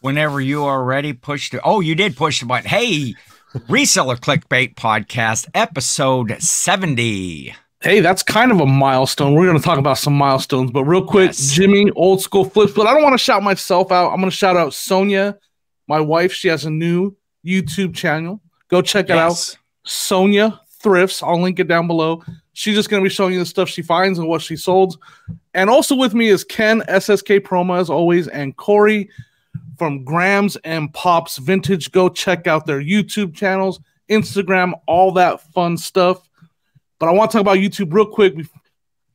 Whenever you are ready, push the. Oh, you did push the button. Hey, Reseller Clickbait Podcast, episode 70. Hey, that's kind of a milestone. We're going to talk about some milestones, but real quick, Yes. Jimmy, old school flips. But I don't want to shout myself out. I'm going to shout out Sonia, my wife. She has a new YouTube channel. Go check it out. Sonia Thrifts. I'll link it down below. She's just going to be showing you the stuff she finds and what she sold. And also with me is Ken, SSKPromo as always, and Cory from Grams and Pops Vintage. Go check out their YouTube channels, Instagram, all that fun stuff. But I want to talk about YouTube real quick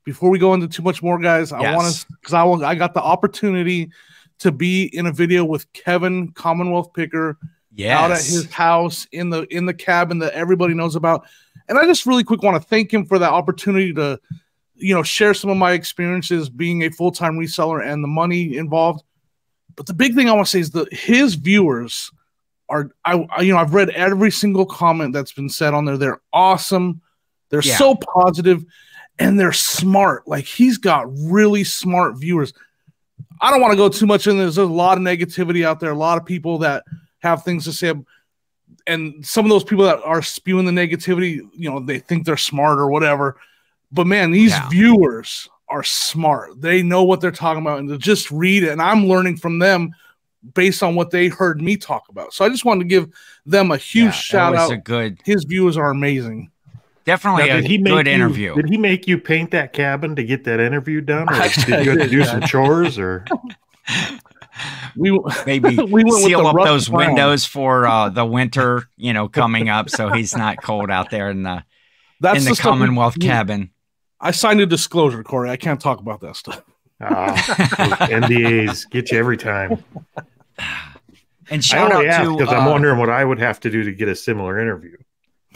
before we go into too much more, guys. I want to, because I got the opportunity to be in a video with Kevin, Commonwealth Picker, out at his house in the cabin that everybody knows about. And I just really quick want to thank him for that opportunity to, share some of my experiences being a full-time reseller and the money involved. But the big thing I want to say is that his viewers are, I've read every single comment that's been said on there. They're awesome. They're so positive, and they're smart. Like, he's got really smart viewers. I don't want to go too much in this. There's a lot of negativity out there, a lot of people that have things to say. And some of those people that are spewing the negativity, they think they're smart or whatever. But, man, these viewers are smart. They know what they're talking about, and to just read it. And I'm learning from them based on what they heard me talk about. So I just wanted to give them a huge shout out. His viewers are amazing. Definitely a good interview. Did he make you paint that cabin to get that interview done? Or did you have to do some chores? Or maybe seal up those windows for the winter, coming up, so he's not cold out there in the Commonwealth cabin. I signed a disclosure, Cory. I can't talk about that stuff. NDAs get you every time. And shout out to, because I'm wondering what I would have to do to get a similar interview.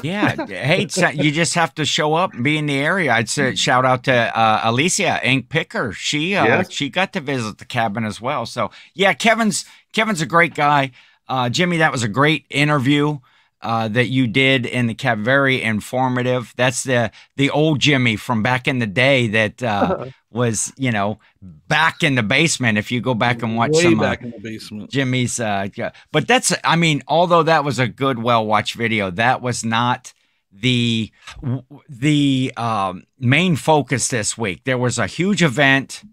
Yeah. Hey, you just have to show up and be in the area. I'd say shout out to Alicia, Ink Picker. She got to visit the cabin as well. So yeah, Kevin's a great guy. Jimmy, that was a great interview that you did in the cab. Very informative. That's the old Jimmy from back in the day that was, back in the basement. If you go back and watch some back in the basement. Jimmy's, but that's, although that was a good, well-watched video, that was not the main focus this week. There was a huge event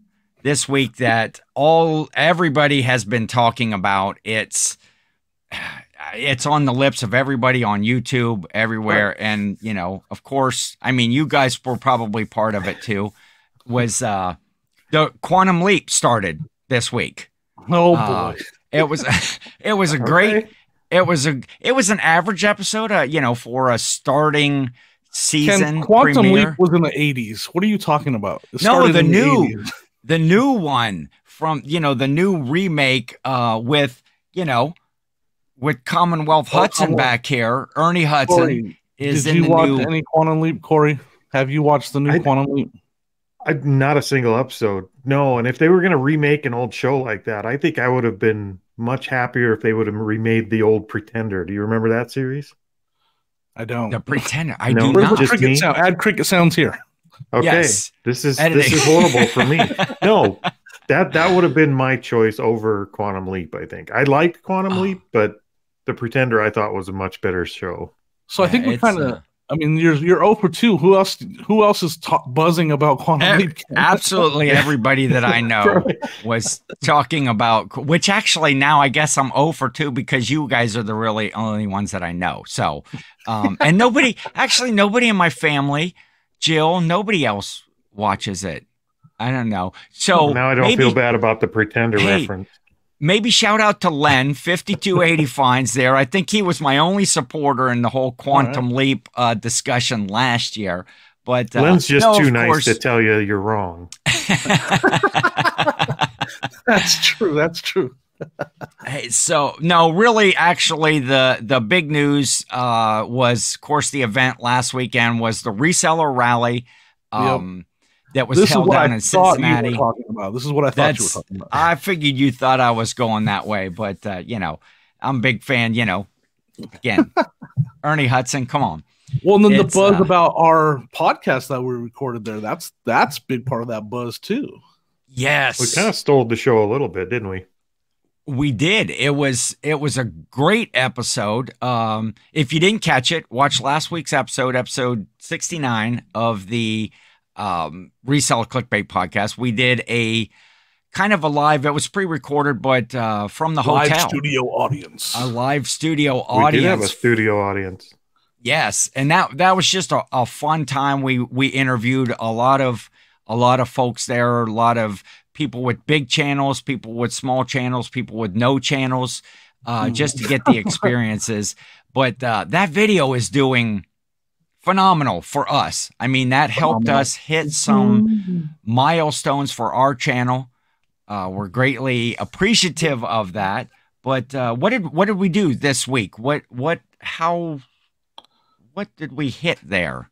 this week that everybody has been talking about. It's on the lips of everybody on YouTube, everywhere. Right. And, of course, you guys were probably part of it too, was the Quantum Leap started this week. Oh boy. It was a great, it was an average episode, for a starting season. Quantum Leap was in the 80s. What are you talking about? No, the new one from, the new remake, with Commonwealth Hudson back here. Ernie Hudson Cory, is in the new. Did you watch any Quantum Leap, Cory? Have you watched the new Quantum Leap? Not a single episode. No, and if they were going to remake an old show like that, I think I would have been much happier if they would have remade the old Pretender. Do you remember that series? I don't. The Pretender. I do not. Just cricket sound. Add cricket sounds here. Okay. Yes. This is horrible for me. No. That would have been my choice over Quantum Leap, I think. I liked Quantum Leap, but The Pretender I thought was a much better show. So I think we kind of you're 0 for 2. Who else is buzzing about Quantum Leap? Absolutely everybody that I know was talking about, which actually now I guess I'm 0 for 2 because you guys are the really only ones that I know. So and nobody in my family, Jill, nobody else watches it. I don't know. So now I don't feel bad about the Pretender reference. Maybe shout out to Len, 5280 finds there. I think he was my only supporter in the whole Quantum Leap discussion last year. But Len's just too nice to tell you you're wrong. That's true. That's true. Hey, so no, really, actually, the big news was, of course, the event last weekend was the reseller rally. That was held down in Cincinnati. This is what I thought you were talking about. I figured you thought I was going that way, but I'm a big fan. Again, Ernie Hudson, come on. Well, and then the buzz about our podcast that we recorded there, that's big part of that buzz too. Yes. We kind of stole the show a little bit, didn't we? We did. It was a great episode. If you didn't catch it, watch last week's episode 69 of the Reseller Clickbait Podcast. We did a kind of a live. It was pre-recorded, but from the hotel. Live studio audience. A live studio audience. We did have a studio audience. Yes, and that was just a fun time. We interviewed a lot of folks there, a lot of people with big channels, people with small channels, people with no channels, just to get the experiences. But that video is doing phenomenal for us. I mean, that helped us hit some milestones for our channel. We're greatly appreciative of that. But what did we do this week? What did we hit there?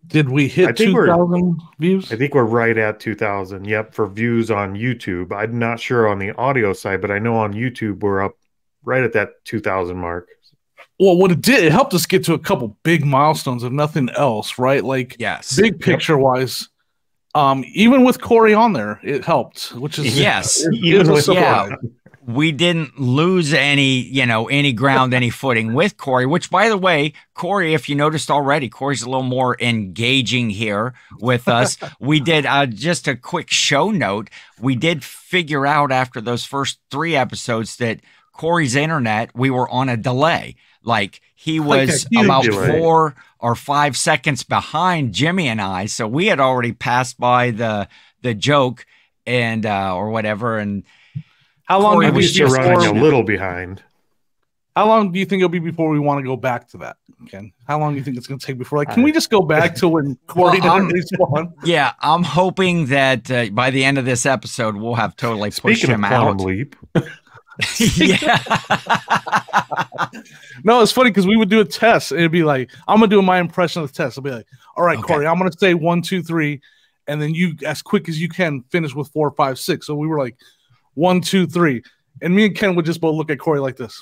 Did we hit 2,000 views? I think we're right at 2,000. Yep, for views on YouTube. I'm not sure on the audio side, but I know on YouTube we're up right at that 2,000 mark. Well, what it did, it helped us get to a couple big milestones, if nothing else, right? Like, yes, big picture wise. Even with Cory on there, it helped, which is even with we didn't lose any ground, any footing with Cory, which, by the way, Cory, if you noticed already, Cory's a little more engaging here with us. We did just a quick show note. We did figure out after those first 3 episodes that Cory's internet, we were on a delay. Like, he was about 4 or 5 seconds behind Jimmy and I. So we had already passed by the joke and or whatever. And how long do we still running a little behind? How long do you think it'll be before we want to go back to that, Ken? How long do you think it's going to take before, like, can we just go back to when Cory didn't respawn? Yeah, I'm hoping that by the end of this episode, we'll have totally pushed him out. Leap. Yeah. No, it's funny because we would do a test. It'd be like, I'm going to do my impression of the test. I'll be like, all right, okay, Cory, I'm going to say 1, 2, 3. And then you, as quick as you can, finish with 4, 5, 6. So we were like, 1, 2, 3. And me and Ken would just both look at Cory like this.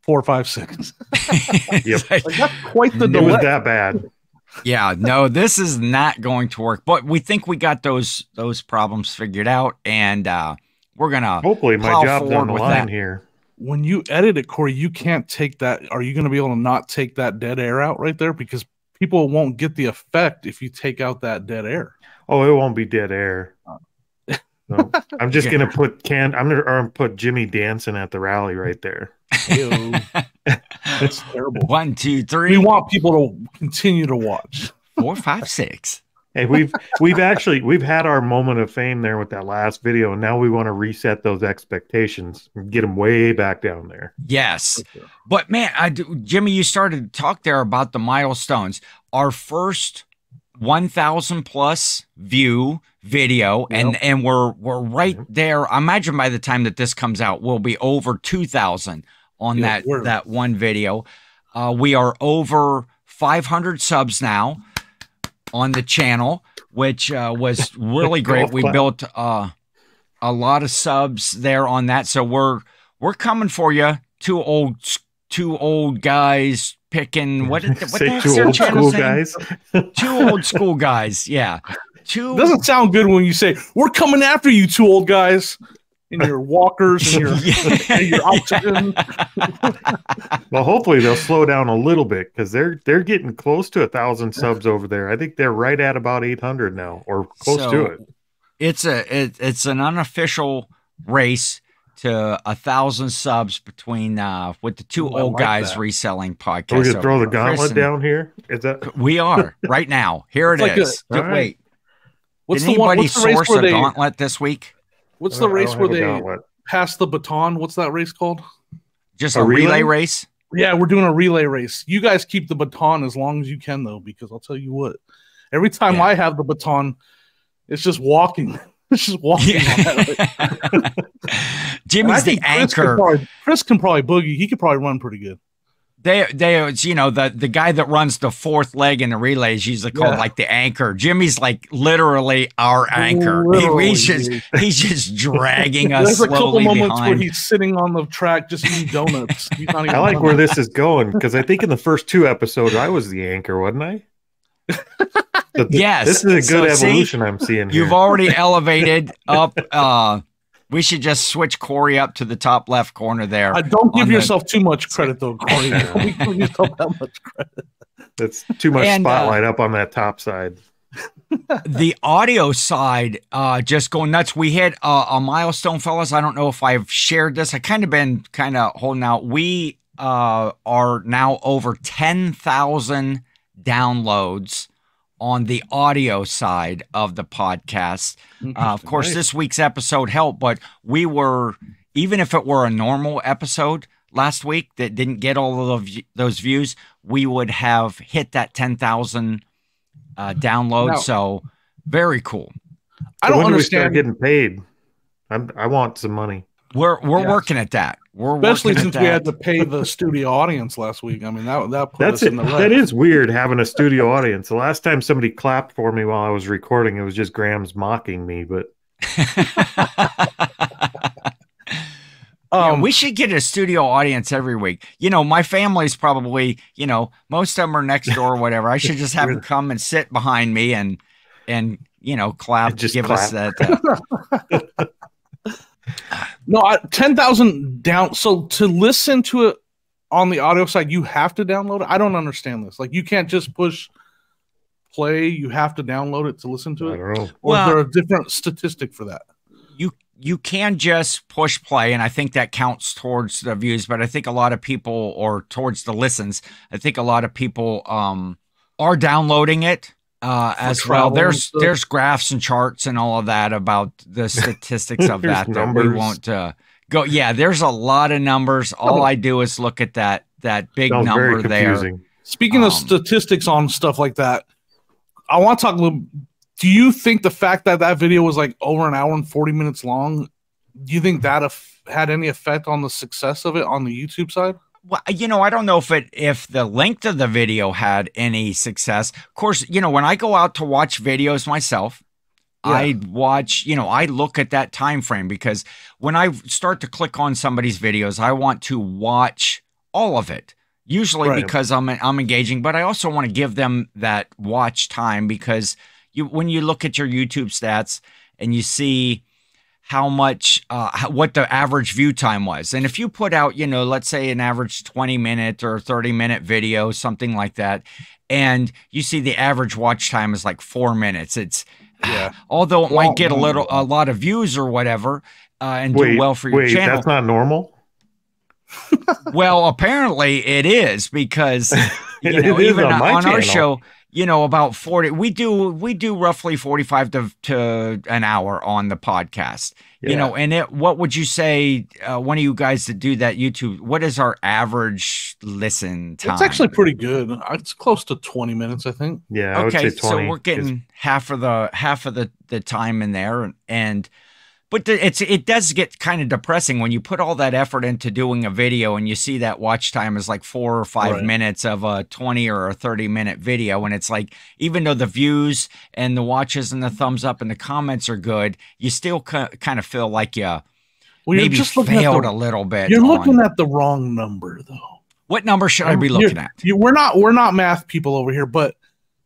4, 5, 6. Yep. Like, that's quite the delay. It was that bad. Yeah, no, this is not going to work. But we think we got those problems figured out, and we're gonna hopefully my job's on the line here. When you edit it, Cory, you can't take that. Are you going to be able to not take that dead air out right there? Because people won't get the effect if you take out that dead air. Oh, it won't be dead air. No. I'm just gonna put I'm gonna put Jimmy dancing at the rally right there. That's terrible. 1, 2, 3. We want people to continue to watch. 4, 5, 6. Hey, we've had our moment of fame there with that last video, and now we want to reset those expectations and get them way back down there. Yes, but man, Jimmy, you started to talk there about the milestones. Our first 1,000 plus view video, and we're right there. I imagine by the time that this comes out, we'll be over 2,000 on that one video. We are over 500 subs now on the channel, which was really great. We built a lot of subs there on that, so we're coming for you. Two old guys picking what the heck's their channel guys? 2 old school guys, yeah. It doesn't sound good when you say we're coming after you, 2 old guys in your walkers and your oxygen. Well, hopefully they'll slow down a little bit because they're getting close to 1,000 subs over there. I think they're right at about 800 now, or close to it. It's an unofficial race to 1,000 subs between with the 2 old guys reselling podcast. We're gonna throw the gauntlet down here. Is that we are right now? Here it is. Wait, right. Did anybody source a gauntlet this week? What's the race where they pass the baton? What's that race called? Just a relay race? Yeah, we're doing a relay race. You guys keep the baton as long as you can, though, because I'll tell you what. Every time I have the baton, it's just walking. It's just walking. Yeah. Jimmy's the anchor. Chris can probably boogie. He could probably run pretty good. The guy that runs the 4th leg in the relay is usually called like the anchor. Jimmy's like literally our anchor. He's just dragging us. There's a couple moments behind. where he's sitting on the track just eating donuts. I like where this is going because I think in the first 2 episodes I was the anchor, wasn't I? Yes. This is a good evolution I'm seeing here. You've already elevated up. We should just switch Cory up to the top left corner there. Don't give yourself too much credit, though, Cory. Don't give yourself that much credit. That's too much spotlight up on that top side. The audio side, just going nuts. We hit a milestone, fellas. I don't know if I've shared this. I been holding out. We are now over 10,000 downloads on the audio side of the podcast. Of course, this week's episode helped, but we were, even if it were a normal episode last week that didn't get all of those views, we would have hit that 10,000 downloads. So very cool. I don't understand. When do we start getting paid? I want some money. We're working at that. Especially since we had to pay the studio audience last week. I mean, that put us in the red. That is weird, having a studio audience. The last time somebody clapped for me while I was recording, it was just Graham's mocking me. But we should get a studio audience every week. My family's probably, most of them are next door or whatever. I should just have them come and sit behind me and clap. Just give clap. Us that. No, 10,000 down. So to listen to it on the audio side, you have to download it. I don't understand this. Like, you can't just push play. You have to download it to listen to it. I don't know. Or is there a different statistic for that? You can just push play, and I think that counts towards the views. But I think a lot of people, or towards the listens, I think a lot of people are downloading it. As well, there's graphs and charts and all of that about the statistics of that we won't go. Yeah, there's a lot of numbers. All I do is look at that big number there. Speaking of statistics on stuff like that, I want to talk a little. Do you think the fact that video was like over an hour and 40 minutes long, do you think that had any effect on the success of it on the YouTube side? Well, I don't know if the length of the video had any success. Of course, when I go out to watch videos myself, I watch, I look at that time frame, because when I start to click on somebody's videos, I want to watch all of it. Usually because I'm engaging, but I also want to give them that watch time, because when you look at your YouTube stats and you see how much, what the average view time was. And if you put out, let's say an average 20-minute or 30-minute video, something like that, and you see the average watch time is like 4 minutes, it's, although it might get a lot of views or whatever, and do well for your channel. That's not normal? Well, apparently it is, because, even on our show, about 40, we do roughly 45 to an hour on the podcast, and what would you say, one of you guys that do that YouTube, what is our average listen time? It's actually pretty good. It's close to 20 minutes, I think. Yeah. I would say 20. So we're getting half of the time in there, but it does get kind of depressing when you put all that effort into doing a video and you see that watch time is like 4 or 5 minutes of a 20 or a 30-minute video. And it's like, even though the views and the watches and the thumbs up and the comments are good, you still kind of feel like maybe just failed a little bit. You're looking at the wrong number, though. What number should I be looking at? We're not math people over here, but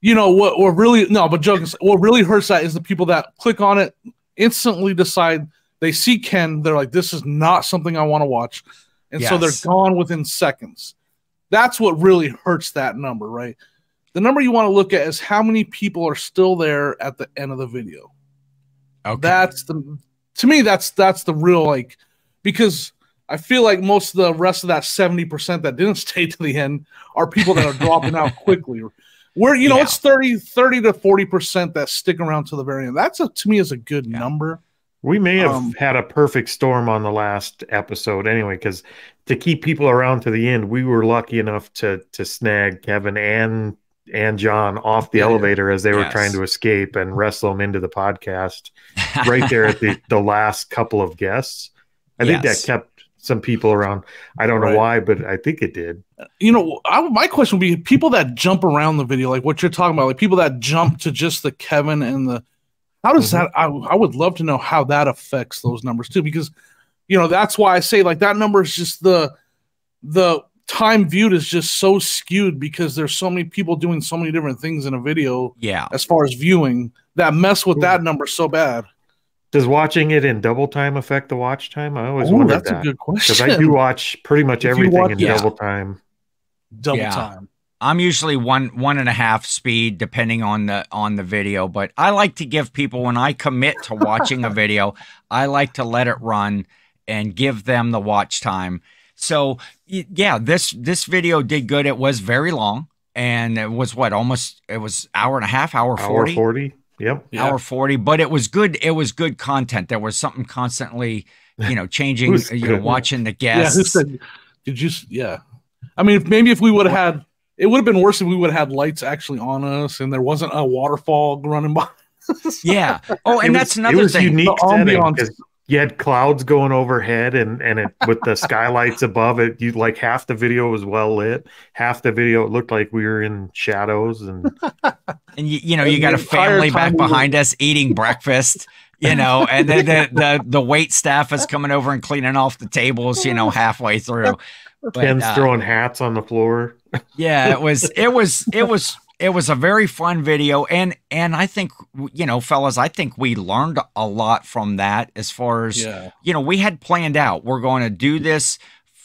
what really hurts that is the people that click on it, instantly decide, they see Ken, they're like, this is not something I want to watch, and so they're gone within seconds. That's what really hurts that number, right? The number you want to look at is how many people are still there at the end of the video. Okay, to me that's the real, because I feel like most of the rest of that 70% that didn't stay to the end are people that are dropping out quickly. Where, it's 30 to 40% that stick around to the very end. That's, to me, is a good number. We may have had a perfect storm on the last episode anyway, because to keep people around to the end, we were lucky enough to snag Kevin and John off the elevator as they were trying to escape and wrestle them into the podcast right there at the last couple of guests. I think that kept some people around. I don't know why, but I think it did. My question would be people that jump around the video, like what you're talking about, like people that jump to just the Kevin and the, how does that, I would love to know how that affects those numbers too, because, that's why I say, like, that number is just the time viewed is just so skewed because there's so many people doing so many different things in a video. Yeah. As far as viewing, that mess with that number so bad. Does watching it in double time affect the watch time? I always wonder that. That's a good question. Because I do watch pretty much everything in double time. Double time. I'm usually 1.5 speed depending on the video, but I like to give people, when I commit to watching a video, I like to let it run and give them the watch time. So yeah, this video did good. It was very long, and it was it was hour and a half, hour 40. Hour 40. Yep. Hour 40, but it was good. It was good content. There was something constantly, changing, watching the guests. Yeah, who said, did you? Yeah. I mean, maybe if we would have had, it would have been worse if we would have had lights actually on us and there wasn't a waterfall running by. Yeah. Oh, and that's another thing. Unique setting, you had clouds going overhead and it with the skylights above it. You like half the video was well lit, half the video it looked like we were in shadows, and you got a family back behind us eating breakfast. And then the wait staff is coming over and cleaning off the tables, halfway through. But, Ken's throwing hats on the floor. Yeah, it was a very fun video, and I think, fellas, I think we learned a lot from that as far as, we had planned out, we're going to do this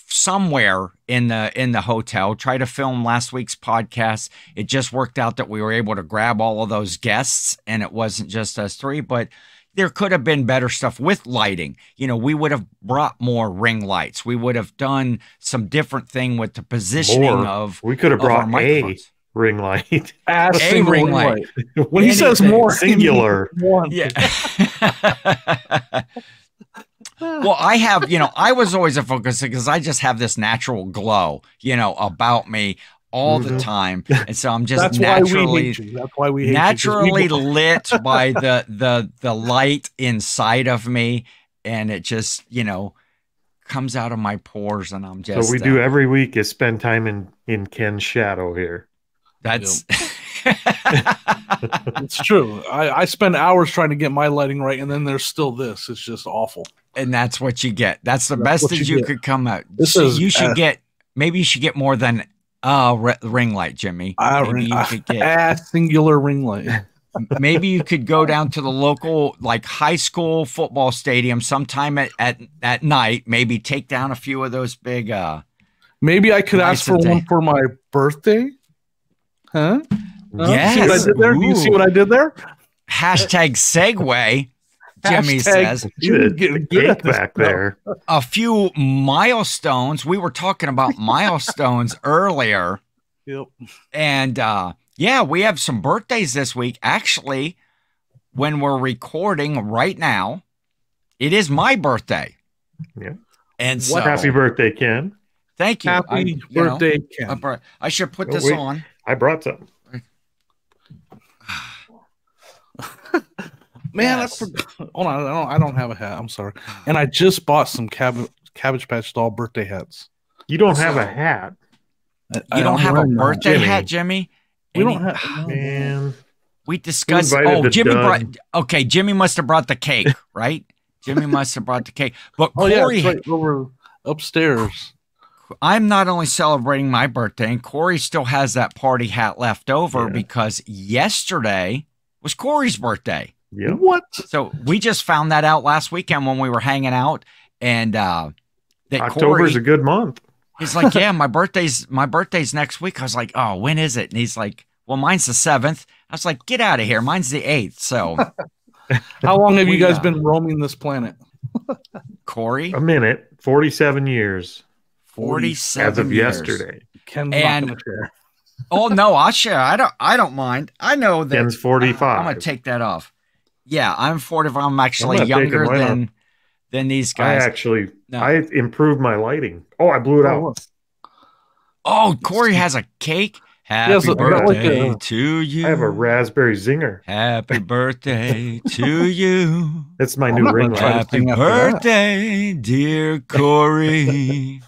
somewhere in the hotel, try to film last week's podcast. It just worked out that we were able to grab all of those guests, and it wasn't just us three, but there could have been better stuff with lighting. We would have brought more ring lights. We would have done some different thing with the positioning we could have brought a ring light. A ring light. When he says more, singular. Yeah. Well, I have, I was always a focus because I just have this natural glow, about me all the time, and so I'm just naturally lit by the light inside of me, and it just comes out of my pores, and I'm just. So we do every week is spend time in Ken's shadow here. That's it's true. I spend hours trying to get my lighting right, and then there's still this. It's just awful. And that's what you get. That's the best that you could come out. You should get more than ring light, Jimmy. Maybe you could get singular ring light. Maybe you could go down to the local high school football stadium sometime at night. Maybe take down a few of those big. Maybe I could ask for one for my birthday. Huh? Yes. See what I did there? Do you see what I did there? Hashtag segue. Jimmy says, get back there. A few milestones. We were talking about milestones earlier. Yep. And we have some birthdays this week. Actually, when we're recording right now, it is my birthday. Yeah. And so, happy birthday, Ken. Thank you. Happy birthday, Ken. I should put this on. I brought something. Man, yes. Hold on. I don't have a hat. I'm sorry. And I just bought some Cabbage Patch Doll birthday hats. You don't have a hat. You don't have a birthday hat, Jimmy? We don't have. Man. We discussed. Oh, Jimmy brought. Okay, Jimmy must have brought the cake, right? Jimmy must have brought the cake. But Cory, it's right over upstairs. I'm not only celebrating my birthday, and Cory still has that party hat left over because yesterday was Cory's birthday. Yeah. What? So we just found that out last weekend when we were hanging out, and that October's a good month. He's like, yeah, my birthday's next week. I was like, oh, when is it? And he's like, well, mine's the 7th. I was like, get out of here. Mine's the 8th. So how long have you guys been roaming this planet? Cory? A minute. 47 years. 47 as of years. Yesterday. Ken's not gonna share. Oh no, I'll share. I don't mind. I know that Ken's 45. I'm gonna take that off. Yeah, I'm 45. I'm actually younger than these guys. I improved my lighting. Oh, I blew it out. Oh, Cory has a cake. Happy birthday to you. I have a raspberry zinger. Happy birthday to you. That's my new ring light. Happy birthday, dear Cory.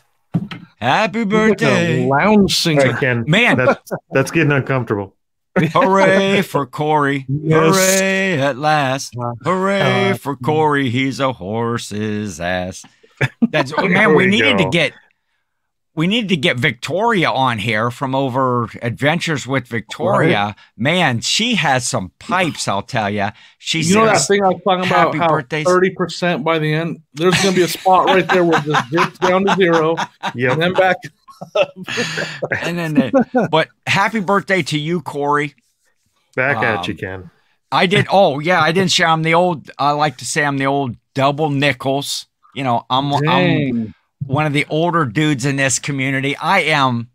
Happy birthday. Like lounge singer. Right, Ken, man. That's getting uncomfortable. Hooray for Cory. Yes. Hooray at last. Hooray for Cory. He's a horse's ass. That's man, we needed to get we need to get Victoria on here from over Adventures with Victoria. Right. Man, she has some pipes, I'll tell you. You know that thing I was talking about, how 30% by the end? There's going to be a spot right there where it just dips down to 0, and then back up. And then, but happy birthday to you, Cory. Back at you, Ken. I did. Oh, yeah, I didn't share. I like to say I'm the old double nickels. You know, I'm one of the older dudes in this community. I am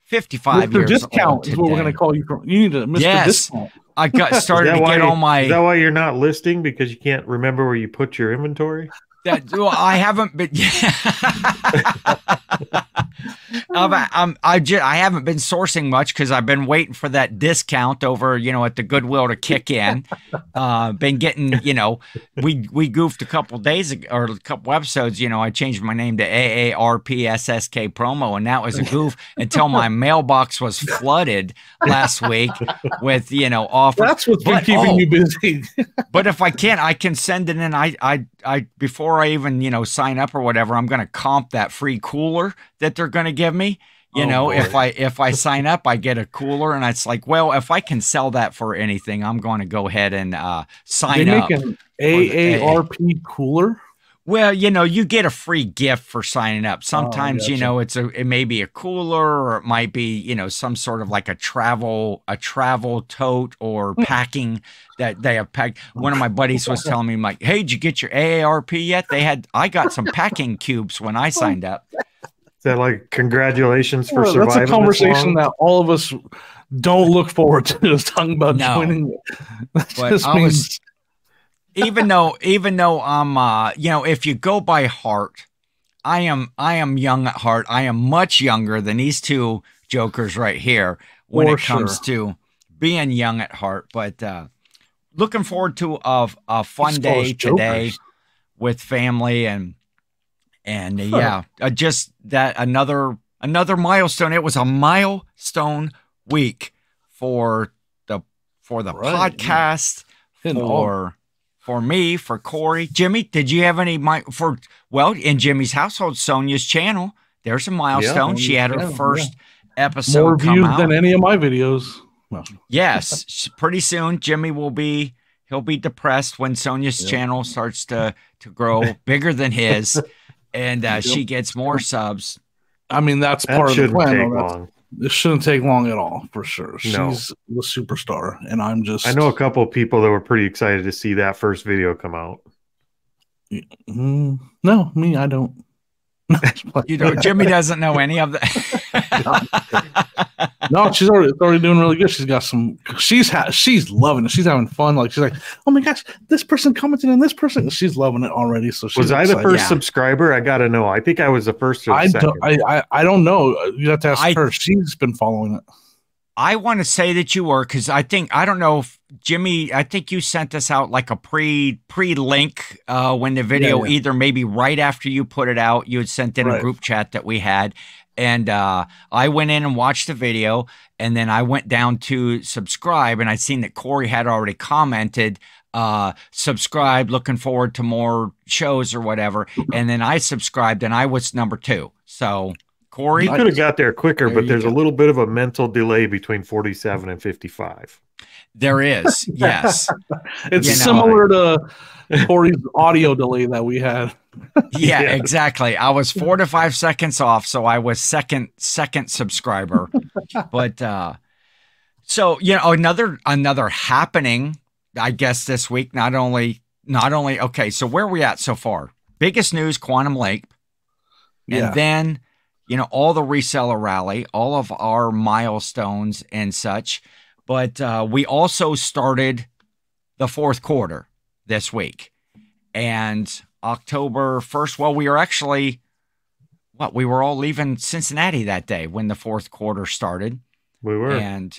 55 years discount old today. Is what we're going to call you. You need to Mr. Discount. I got started to get on my. Is that why you're not listing, because you can't remember where you put your inventory? I haven't been. I haven't been sourcing much because I've been waiting for that discount over, at the Goodwill to kick in. Been getting, we goofed a couple days ago, or a couple episodes. I changed my name to AARP SSKPromo, and that was a goof until my mailbox was flooded last week with offers. That's what's been keeping you busy. But if I can send it in. I before I even sign up or whatever, I'm going to comp that free cooler that they're going to give me. If I sign up, I get a cooler, and it's like, well, if I can sell that for anything, I'm going to go ahead and sign up. They make an AARP cooler. Well, you get a free gift for signing up. Sometimes, it may be a cooler, or it might be, some sort of like a travel tote or packing that they have packed. One of my buddies was telling me, like, hey, did you get your AARP yet? I got some packing cubes when I signed up. Is that like, congratulations for surviving? That's a conversation that all of us don't look forward to, is talking about joining. But even though I'm, if you go by heart, I am young at heart. I am much younger than these two jokers right here when it comes to being young at heart. But looking forward to a fun day today with family and just that another milestone. It was a milestone week for the podcast, for me, for Cory. Jimmy, did you have any in Jimmy's household, Sonia's channel, there's a milestone. She had her first episode more views than any of my videos. Well. Yes, pretty soon Jimmy he'll be depressed when Sonia's channel starts to grow bigger than his, and she gets more subs. I mean, that's part of the plan. It shouldn't take long at all, for sure. She's the superstar, and I know a couple of people that were pretty excited to see that first video come out. No, me, I don't. Jimmy doesn't know any of that. No, she's already doing really good. She's got she's loving it. She's having fun. Like, she's like, oh my gosh, this person commented on this person. She's loving it already. So was I the first subscriber? I gotta know. I think I was the first. Or second. I don't know. You have to ask her. She's been following it. I want to say that you were, because I don't know if Jimmy, I think you sent us out like a pre-link when the video, either maybe right after you put it out, you had sent in a group chat that we had. And I went in and watched the video, and then I went down to subscribe, and I seen that Cory had already commented, subscribe, looking forward to more shows or whatever. And then I subscribed, and I was number 2. So Cory, you could have got there quicker, but there's a little bit of a mental delay between 47 and 55. There is, yes. It's similar to Cory's audio delay that we had. Yeah, exactly. I was 4 to 5 seconds off, so I was second subscriber. But so another happening, I guess, this week. Not only. Okay, so where are we at so far? Biggest news: Quantum Leap, and then all the reseller rally, all of our milestones and such. But we also started the fourth quarter this week, and October 1st. Well, we were actually, we were all leaving Cincinnati that day when the fourth quarter started. We were. And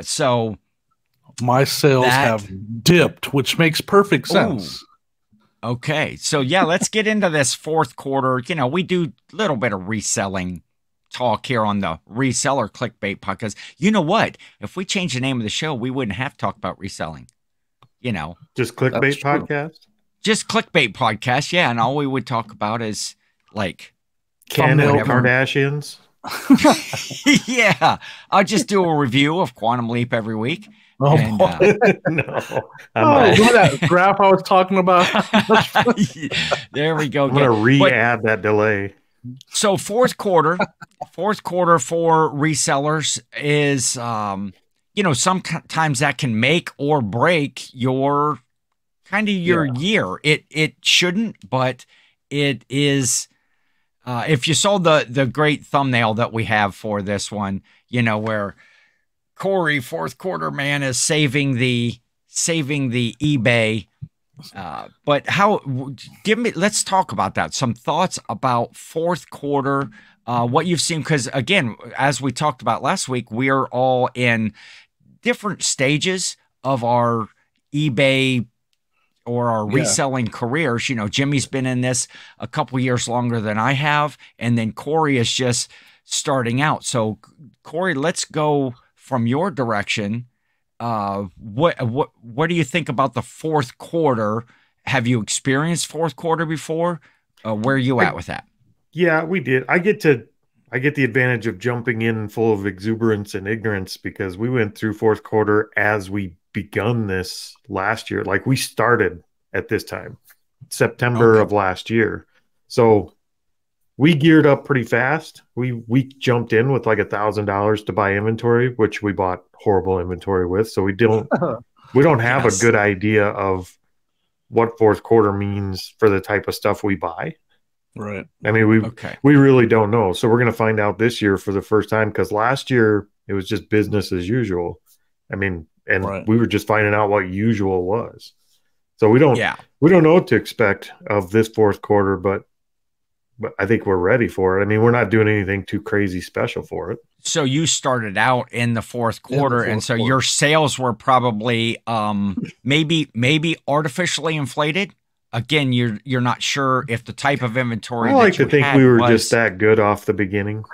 so my sales have dipped, which makes perfect sense. Ooh. Okay. So let's get into this fourth quarter. We do a little bit of reselling talk here on the Reseller Clickbait Podcast. You know what? If we change the name of the show, we wouldn't have to talk about reselling. Just Clickbait Podcast? Just Clickbait Podcast, yeah. And all we would talk about is like Ken and Kardashians. Yeah, I'll just do a review of Quantum Leap every week. Oh, and, no. Look at that graph I was talking about. There we go. I'm going to re-add that delay. So fourth quarter for resellers is, sometimes that can make or break your year. It shouldn't, but it is. If you saw the great thumbnail that we have for this one, where Cory, fourth quarter man, is saving the eBay. But let's talk about that. Some thoughts about fourth quarter, what you've seen, because again, as we talked about last week, we are all in different stages of our eBay or our reselling careers. Jimmy's been in this a couple years longer than I have, and then Cory is just starting out. So Cory, let's go from your direction. What do you think about the fourth quarter? Have you experienced fourth quarter before? Where are you at with that? Yeah, we did. I get the advantage of jumping in full of exuberance and ignorance because we went through fourth quarter as we begun this last year. Like we started at this time, September of last year. So we geared up pretty fast. We jumped in with like $1,000 to buy inventory, which we bought horrible inventory with. So we don't have a good idea of what fourth quarter means for the type of stuff we buy. Right. I mean, we really don't know. So we're going to find out this year for the first time, because last year it was just business as usual. I mean, and we were just finding out what usual was. So we don't know what to expect of this fourth quarter, but I think we're ready for it. I mean, we're not doing anything too crazy special for it. So you started out in the fourth quarter, your sales were probably maybe artificially inflated. Again, you're not sure if the type of inventory. I like to think we were just that good off the beginning.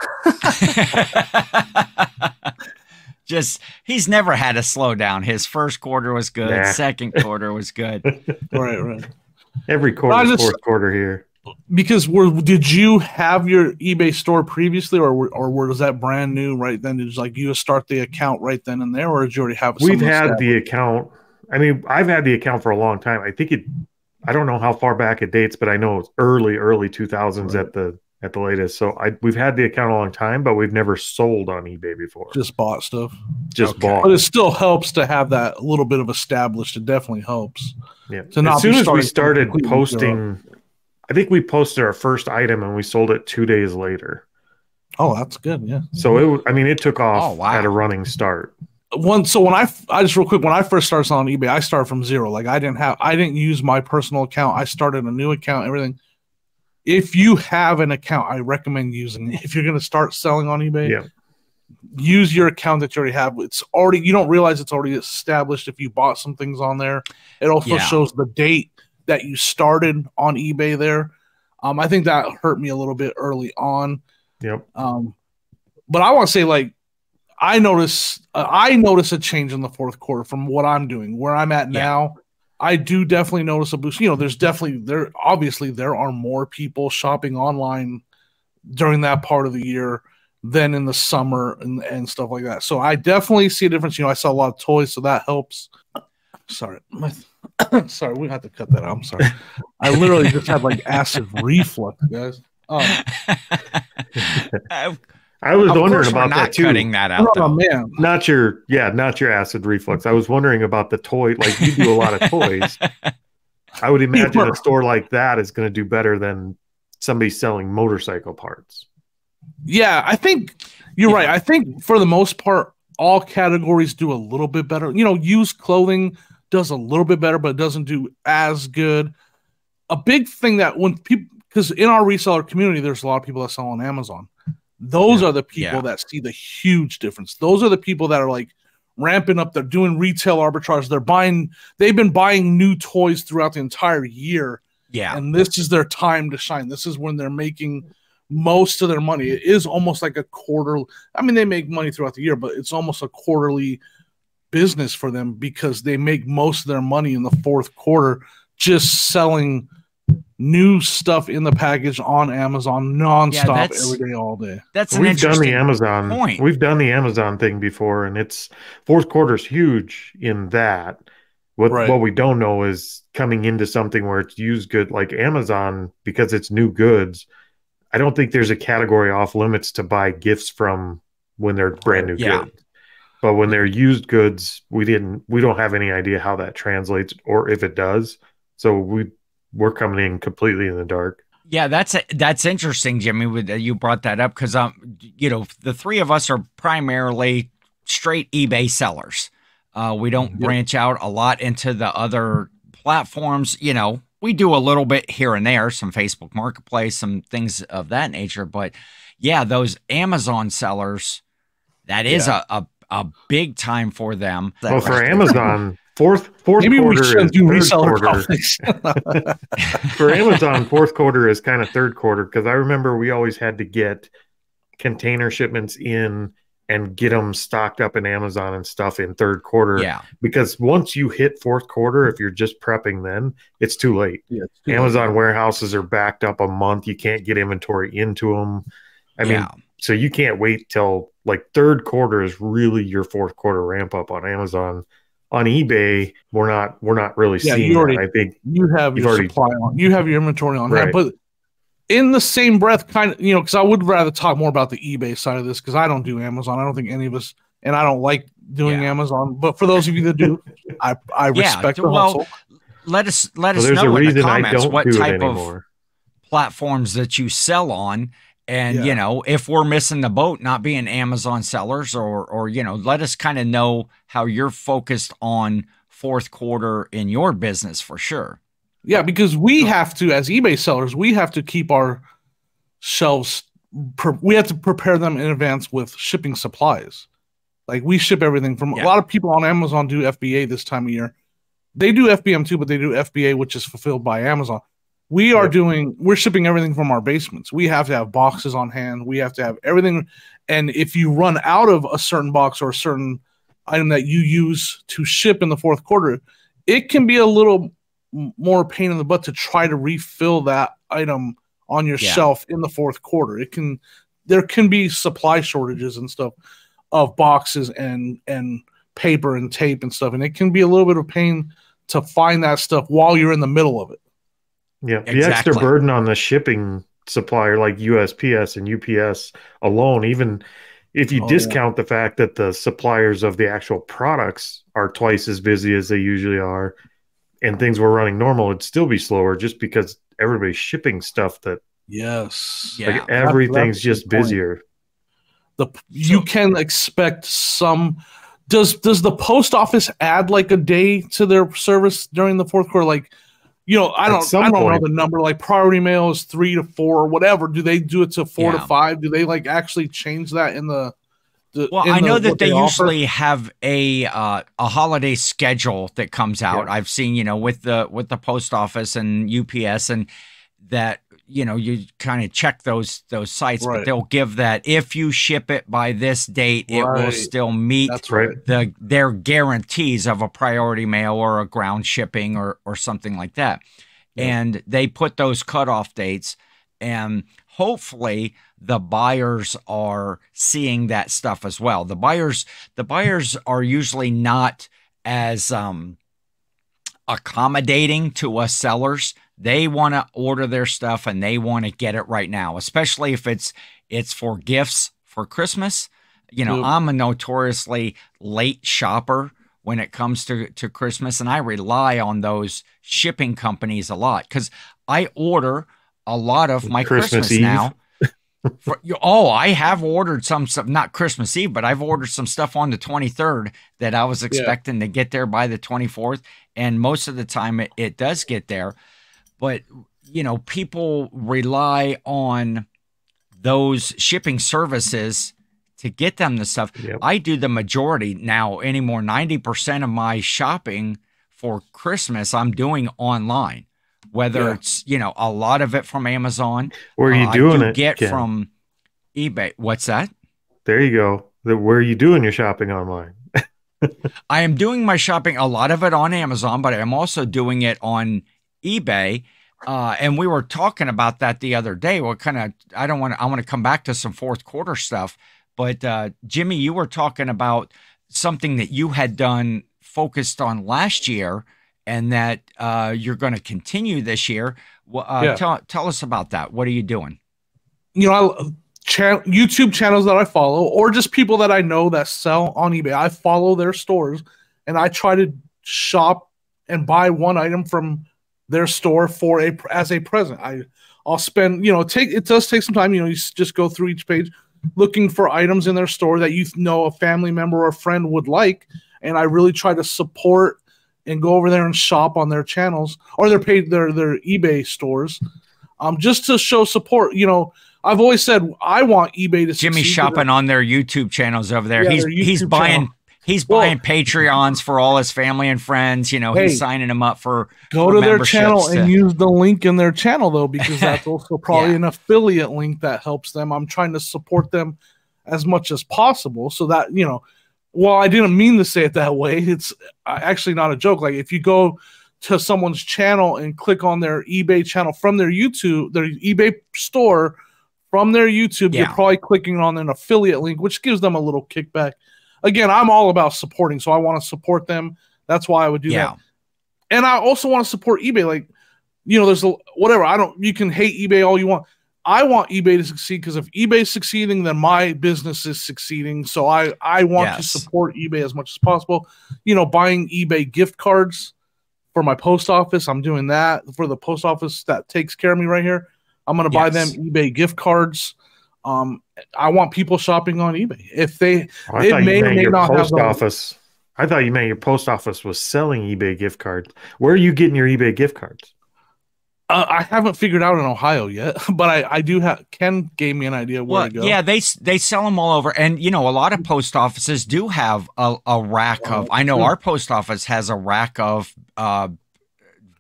He's never had a slowdown. His first quarter was good. Second quarter was good. Right. Every quarter is fourth quarter here. Because did you have your eBay store previously, or was that brand new right then? Did you start the account right then and there, or did you already have? We've had the account. I mean, I've had the account for a long time. I don't know how far back it dates, but I know it's early 2000s at the latest. So we've had the account a long time, but we've never sold on eBay before. Just bought stuff. Bought. But it still helps to have that a little bit of established. It definitely helps. Yeah. As soon as we started posting, I think we posted our first item and we sold it 2 days later. Oh, that's good. Yeah. So it took off at a running start. So when I just real quick, when I first started on eBay, I started from zero. Like I didn't use my personal account. I started a new account, everything. If you have an account, I recommend using it. If you're going to start selling on eBay, use your account that you already have. You don't realize it's already established. If you bought some things on there, it also shows the date that you started on eBay there. I think that hurt me a little bit early on. Yep. But I want to say, I notice a change in the fourth quarter from what I'm doing. Where I'm at now, I do definitely notice a boost. Obviously there are more people shopping online during that part of the year than in the summer and stuff like that. So I definitely see a difference. I saw a lot of toys, so that helps. Sorry. Sorry, we have to cut that out. I'm sorry. I literally just had acid reflux, guys. I was wondering about that too. Cutting that out, oh, man. Not your acid reflux. I was wondering about the toy. Like you do a lot of toys. I would imagine a store like that is going to do better than somebody selling motorcycle parts. Yeah, I think you're right. I think for the most part, all categories do a little bit better. Used clothing does a little bit better, but it doesn't do as good. A big thing that when people, because in our reseller community, there's a lot of people that sell on Amazon. Those are the people that see the huge difference. Those are the people that are ramping up. They're doing retail arbitrage. They've been buying new toys throughout the entire year. Yeah. And this is their time to shine. This is when they're making most of their money. It is almost like a quarter. I mean, they make money throughout the year, but it's almost a quarterly business for them because they make most of their money in the fourth quarter just selling new stuff in the package on Amazon nonstop every day, all day. We've done the Amazon point. We've done the Amazon thing before, and it's fourth quarter is huge in that. What we don't know is coming into something where it's used good, like Amazon, because it's new goods. I don't think there's a category off limits to buy gifts from when they're brand new goods. But when they're used goods, we don't have any idea how that translates or if it does. So we're coming in completely in the dark. Yeah, that's interesting, Jimmy. You brought that up because the three of us are primarily straight eBay sellers. We don't branch out a lot into the other platforms. We do a little bit here and there, some Facebook Marketplace, some things of that nature. But yeah, those Amazon sellers, that is a big time for them. Well, for Amazon, fourth maybe quarter we should do reseller quarter. For Amazon, fourth quarter is kind of third quarter, because I remember we always had to get container shipments in and get them stocked up in Amazon and stuff in third quarter. Yeah. Because once you hit fourth quarter, if you're just prepping then, it's too late. Yeah, it's too Amazon late. Warehouses are backed up a month. You can't get inventory into them. I mean, so you can't wait till like third quarter is really your fourth quarter ramp up on Amazon. On eBay, we're not really seeing that. I think you have your supply on, you have your inventory on hand, but in the same breath, kind of, because I would rather talk more about the eBay side of this, because I don't do Amazon. I don't think any of us, and I don't like doing Amazon. But for those of you that do, I respect the hustle. Let us know in the comments what type of platforms that you sell on. And, if we're missing the boat, not being Amazon sellers or let us kind of know how you're focused on fourth quarter in your business for sure. Yeah, because we have to, as eBay sellers, we have to keep our shelves, we have to prepare them in advance with shipping supplies. Like we ship everything from, a lot of people on Amazon do FBA this time of year. They do FBM too, but they do FBA, which is fulfilled by Amazon. We're shipping everything from our basements. We have to have boxes on hand. We have to have everything. And if you run out of a certain box or a certain item that you use to ship in the fourth quarter, it can be a little more pain in the butt to try to refill that item on your shelf in the fourth quarter. There can be supply shortages and stuff of boxes and paper and tape and stuff. And it can be a little bit of pain to find that stuff while you're in the middle of it. Yeah, the extra burden on the shipping supplier like USPS and UPS alone, even if you discount the fact that the suppliers of the actual products are twice as busy as they usually are, and things were running normal, it'd still be slower just because everybody's shipping stuff that like everything's just busier. You can expect some. Does the post office add like a day to their service during the fourth quarter? Like, I don't know the number. Like priority mail is 3 to 4 or whatever. Do they do it to 4 to 5? Do they like actually change that in the? I know that they usually have a holiday schedule that comes out. I've seen, with the post office and UPS, and that you kind of check those sites, but they'll give that if you ship it by this date, it will still meet their guarantees of a priority mail or a ground shipping or something like that. And they put those cutoff dates, and hopefully the buyers are seeing that stuff as well. The buyers are usually not as accommodating to us sellers. They want to order their stuff and they want to get it right now, especially if it's for gifts for Christmas. I'm a notoriously late shopper when it comes to Christmas, and I rely on those shipping companies a lot because I order a lot of my Christmas now. I have ordered some stuff, not Christmas Eve, but I've ordered some stuff on the 23rd that I was expecting to get there by the 24th. And most of the time it does get there. But, people rely on those shipping services to get them the stuff. Yep. I do the majority now anymore. 90% of my shopping for Christmas, I'm doing online. Whether it's, a lot of it from Amazon. Where are you doing it? Get from eBay. What's that? There you go. Where are you doing your shopping online? I am doing my shopping, a lot of it on Amazon, but I'm also doing it on eBay. And we were talking about that the other day. What kind of, I want to come back to some fourth quarter stuff, but Jimmy, you were talking about something that you had done focused on last year and that you're going to continue this year. Tell us about that. What are you doing? You know, YouTube channels that I follow, or just people that I know that sell on eBay. I follow their stores and I try to shop and buy one item from their store as a present. I'll spend, it does take some time. You just go through each page looking for items in their store that a family member or a friend would like, and I really try to support and go over there and shop on their channels or their eBay stores, just to show support. I've always said I want eBay to Jimmy's shopping on their YouTube channels over there. Yeah, he's buying. He's buying Patreons for all his family and friends. He's signing them up for to their channel and use the link in their channel, though, because that's also probably an affiliate link that helps them. I'm trying to support them as much as possible so that, while I didn't mean to say it that way, it's actually not a joke. Like if you go to someone's channel and click on their eBay channel from their YouTube, their eBay store from their YouTube, you're probably clicking on an affiliate link, which gives them a little kickback. Again, I'm all about supporting, so I want to support them. That's why I would do that. And I also want to support eBay. Like, there's whatever. You can hate eBay all you want. I want eBay to succeed because if eBay's succeeding, then my business is succeeding. So I want to support eBay as much as possible. Buying eBay gift cards for my post office. I'm doing that for the post office that takes care of me right here. I'm going to buy them eBay gift cards. I want people shopping on eBay. If they, it may or may not have office. I thought you meant your post office was selling eBay gift cards. Where are you getting your eBay gift cards? I haven't figured out in Ohio yet, but I do have. Ken gave me an idea where to go. Yeah, they sell them all over, and a lot of post offices do have a rack of. I know our post office has a rack of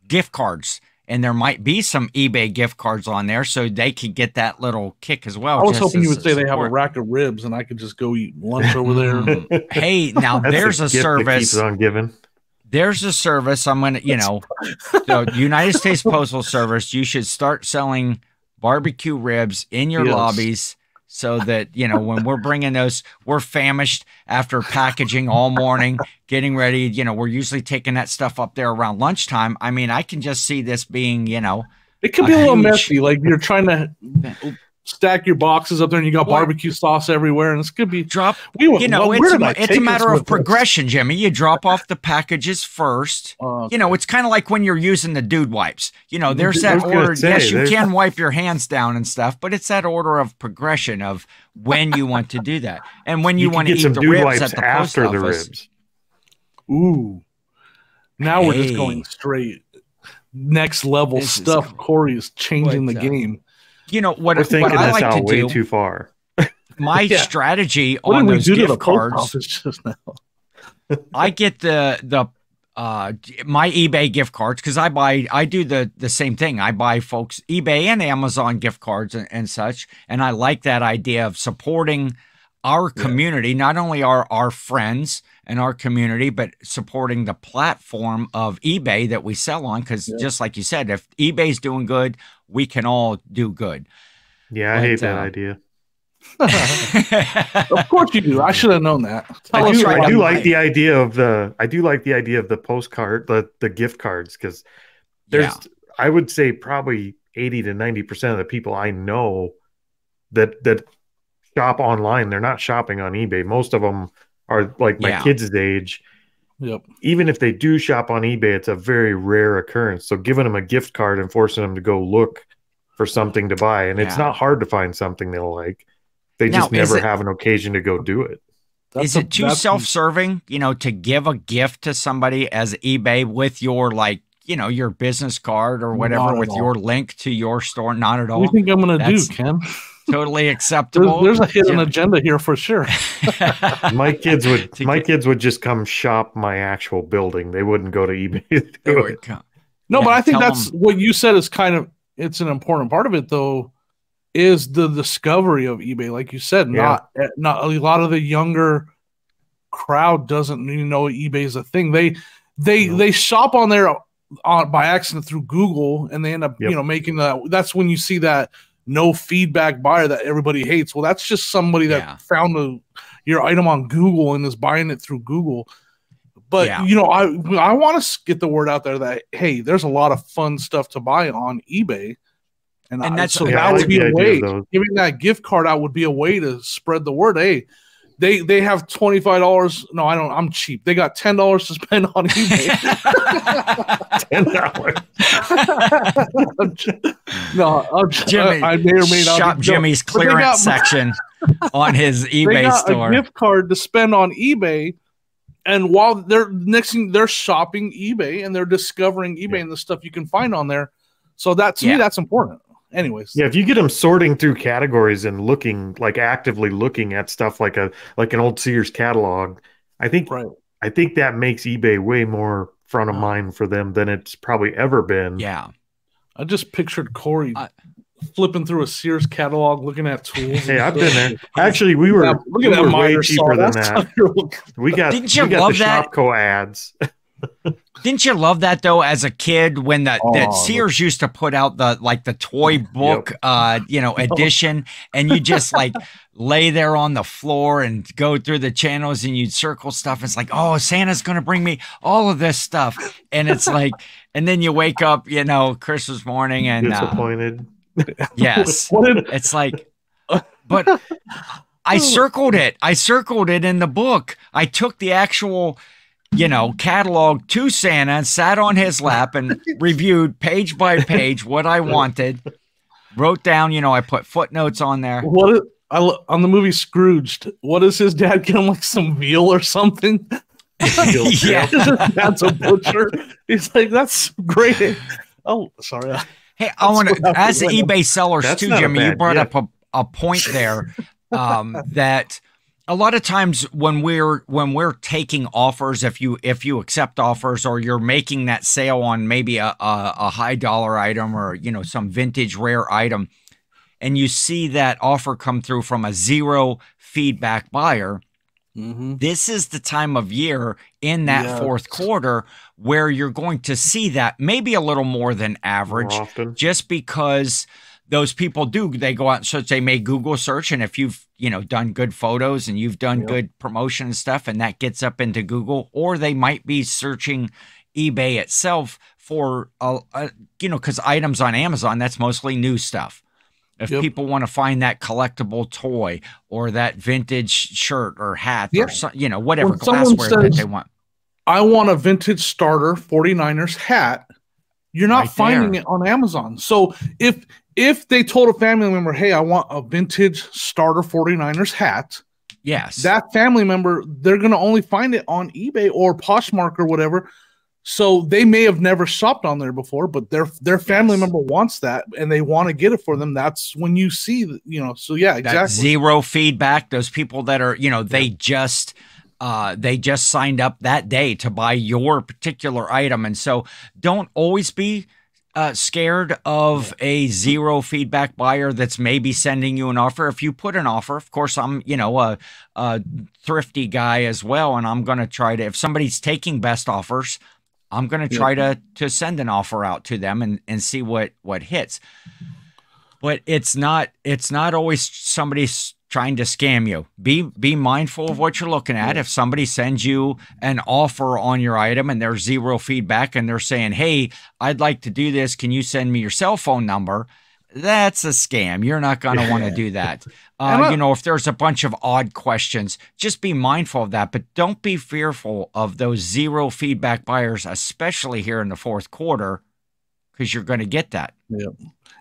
gift cards. And there might be some eBay gift cards on there, so they could get that little kick as well. I was hoping you would say they have a rack of ribs, and I could just go eat lunch over there. Hey, now there's a service. Keeps on giving. There's a service. I'm gonna, the United States Postal Service. You should start selling barbecue ribs in your lobbies, so that when we're bringing those, we're famished after packaging all morning, getting ready. We're usually taking that stuff up there around lunchtime. I mean, I can just see this being, it could be a little messy. Like you're trying to stack your boxes up there, and you got barbecue sauce everywhere, and this could be drop. It's a matter of progression, Jimmy. You drop off the packages first. It's kind of like when you're using the dude wipes. There's that order. Yes, you can wipe your hands down and stuff, but it's that order of progression of when you want to do that, and when you want to eat the ribs at the post office. The ribs. Ooh, now we're just going straight next level stuff. Cory is changing the game. What I like to do way too far. My strategy on those gift cards. I get the my eBay gift cards because I do the same thing. I buy folks eBay and Amazon gift cards and such, and I like that idea of supporting our community, not only our friends and our community, but supporting the platform of eBay that we sell on. Because just like you said, if eBay's doing good, we can all do good. Yeah, I hate that idea. Of course you do. I should have known that. I do like the idea of the postcard, the gift cards, because there's I would say probably 80 to 90% of the people I know that shop online, they're not shopping on eBay. Most of them are like my kids' age. Yep. Even if they do shop on eBay, it's a very rare occurrence. So giving them a gift card and forcing them to go look for something to buy, and it's not hard to find something they'll like. They just never have an occasion to go do it. Is it too self-serving, to give a gift to somebody as eBay with your your business card or whatever with your link to your store? Not at all. What do you think I'm going to do, Ken? Totally acceptable. There's a hidden agenda here for sure. My kids would just come shop my actual building. They wouldn't go to eBay. No, but I think that's what you said is it's an important part of it, though, is the discovery of eBay. Like you said, not a lot of the younger crowd doesn't even know eBay is a thing. They shop on there by accident through Google, and they end up, making that. That's when you see that no feedback buyer that everybody hates. Well, that's just somebody that found your item on Google and is buying it through Google. But I want to get the word out there that, hey, there's a lot of fun stuff to buy on eBay, and that would be a way. Giving that gift card out would be a way to spread the word. Hey, they have $25. No, I don't. I'm cheap. They got $10 to spend on eBay. $10. No, Jimmy. I may or may not shop Jimmy's clearance section on his eBay store. A gift card to spend on eBay. And while they're shopping eBay and they're discovering eBay and the stuff you can find on there. So that to me, that's important. Anyways. Yeah, if you get them sorting through categories and looking, like actively looking at stuff like an old Sears catalog, I think that makes eBay way more front of mind for them than it's probably ever been. Yeah. I just pictured Cory flipping through a Sears catalog, looking at tools. Hey, I've been there. Actually, we were way cheaper than that. We got the Shopco ads. Didn't you love that though as a kid when that Sears used to put out the toy book edition, and you just like lay there on the floor and go through the channels and you'd circle stuff. It's like, oh, Santa's gonna bring me all of this stuff, and it's like, and then you wake up, Christmas morning and disappointed. Yes. It's like, but I circled it. I circled it in the book. I took the actual, catalog to Santa and sat on his lap and reviewed page by page what I wanted. Wrote down, I put footnotes on there. On the movie Scrooged, what does his dad get him, like some veal or something? Yeah. That's a butcher. He's like, that's great. Oh, sorry. Hey, I want to, as eBay sellers too, Jimmy, you brought up a point there that a lot of times when we're taking offers, if you accept offers or you're making that sale on maybe a high dollar item or some vintage rare item, and you see that offer come through from a zero feedback buyer. Mm-hmm. This is the time of year in that fourth quarter where you're going to see that maybe a little more than average, just because those people they go out and search. They may Google search, and if you've done good photos and you've done good promotion and stuff, and that gets up into Google, or they might be searching eBay itself for because items on Amazon, that's mostly new stuff. If people want to find that collectible toy or that vintage shirt or hat or whatever glassware that they want. I want a vintage starter 49ers hat. You're not finding it on Amazon. So if they told a family member, hey, I want a vintage starter 49ers hat. Yes. That family member, they're going to only find it on eBay or Poshmark or whatever. So they may have never shopped on there before, but their family member wants that and they want to get it for them. That's when you see, so yeah, exactly. That zero feedback. Those people that are, they just signed up that day to buy your particular item. And so don't always be scared of a zero feedback buyer that's maybe sending you an offer. If you put an offer, of course, I'm, a thrifty guy as well. And I'm going to try to, if somebody's taking best offers, I'm going to try to send an offer out to them and see what hits. But it's not always somebody's trying to scam you. Be mindful of what you're looking at. If somebody sends you an offer on your item and there's zero feedback and they're saying, hey, I'd like to do this. Can you send me your cell phone number? That's a scam. You're not going to want to do that. If there's a bunch of odd questions, just be mindful of that. But don't be fearful of those zero feedback buyers, especially here in the fourth quarter, because you're going to get that. Yeah.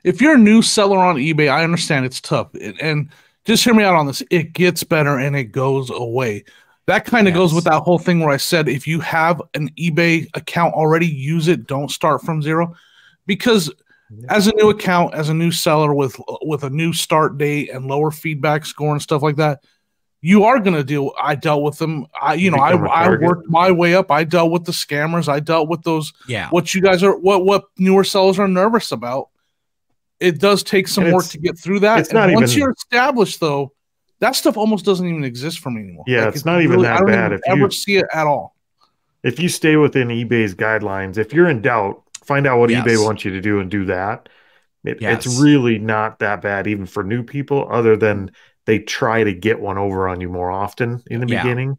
If you're a new seller on eBay, I understand it's tough. And just hear me out on this. It gets better and it goes away. That kind of goes with that whole thing where I said, if you have an eBay account already, use it. Don't start from zero. Because as a new account, as a new seller with a new start date and lower feedback score and stuff like that, you are going to deal. I dealt with them. I worked my way up. I dealt with the scammers. I dealt with those. Yeah. What you guys are, what newer sellers are nervous about. It does take some work to get through that. It's not once you're established, though, that stuff almost doesn't even exist for me anymore. Yeah, it's not even that bad. If you ever see it at all. If you stay within eBay's guidelines, if you're in doubt, find out what Yes. eBay wants you to do and do that. Yes. It's really not that bad, even for new people, other than they try to get one over on you more often in the beginning.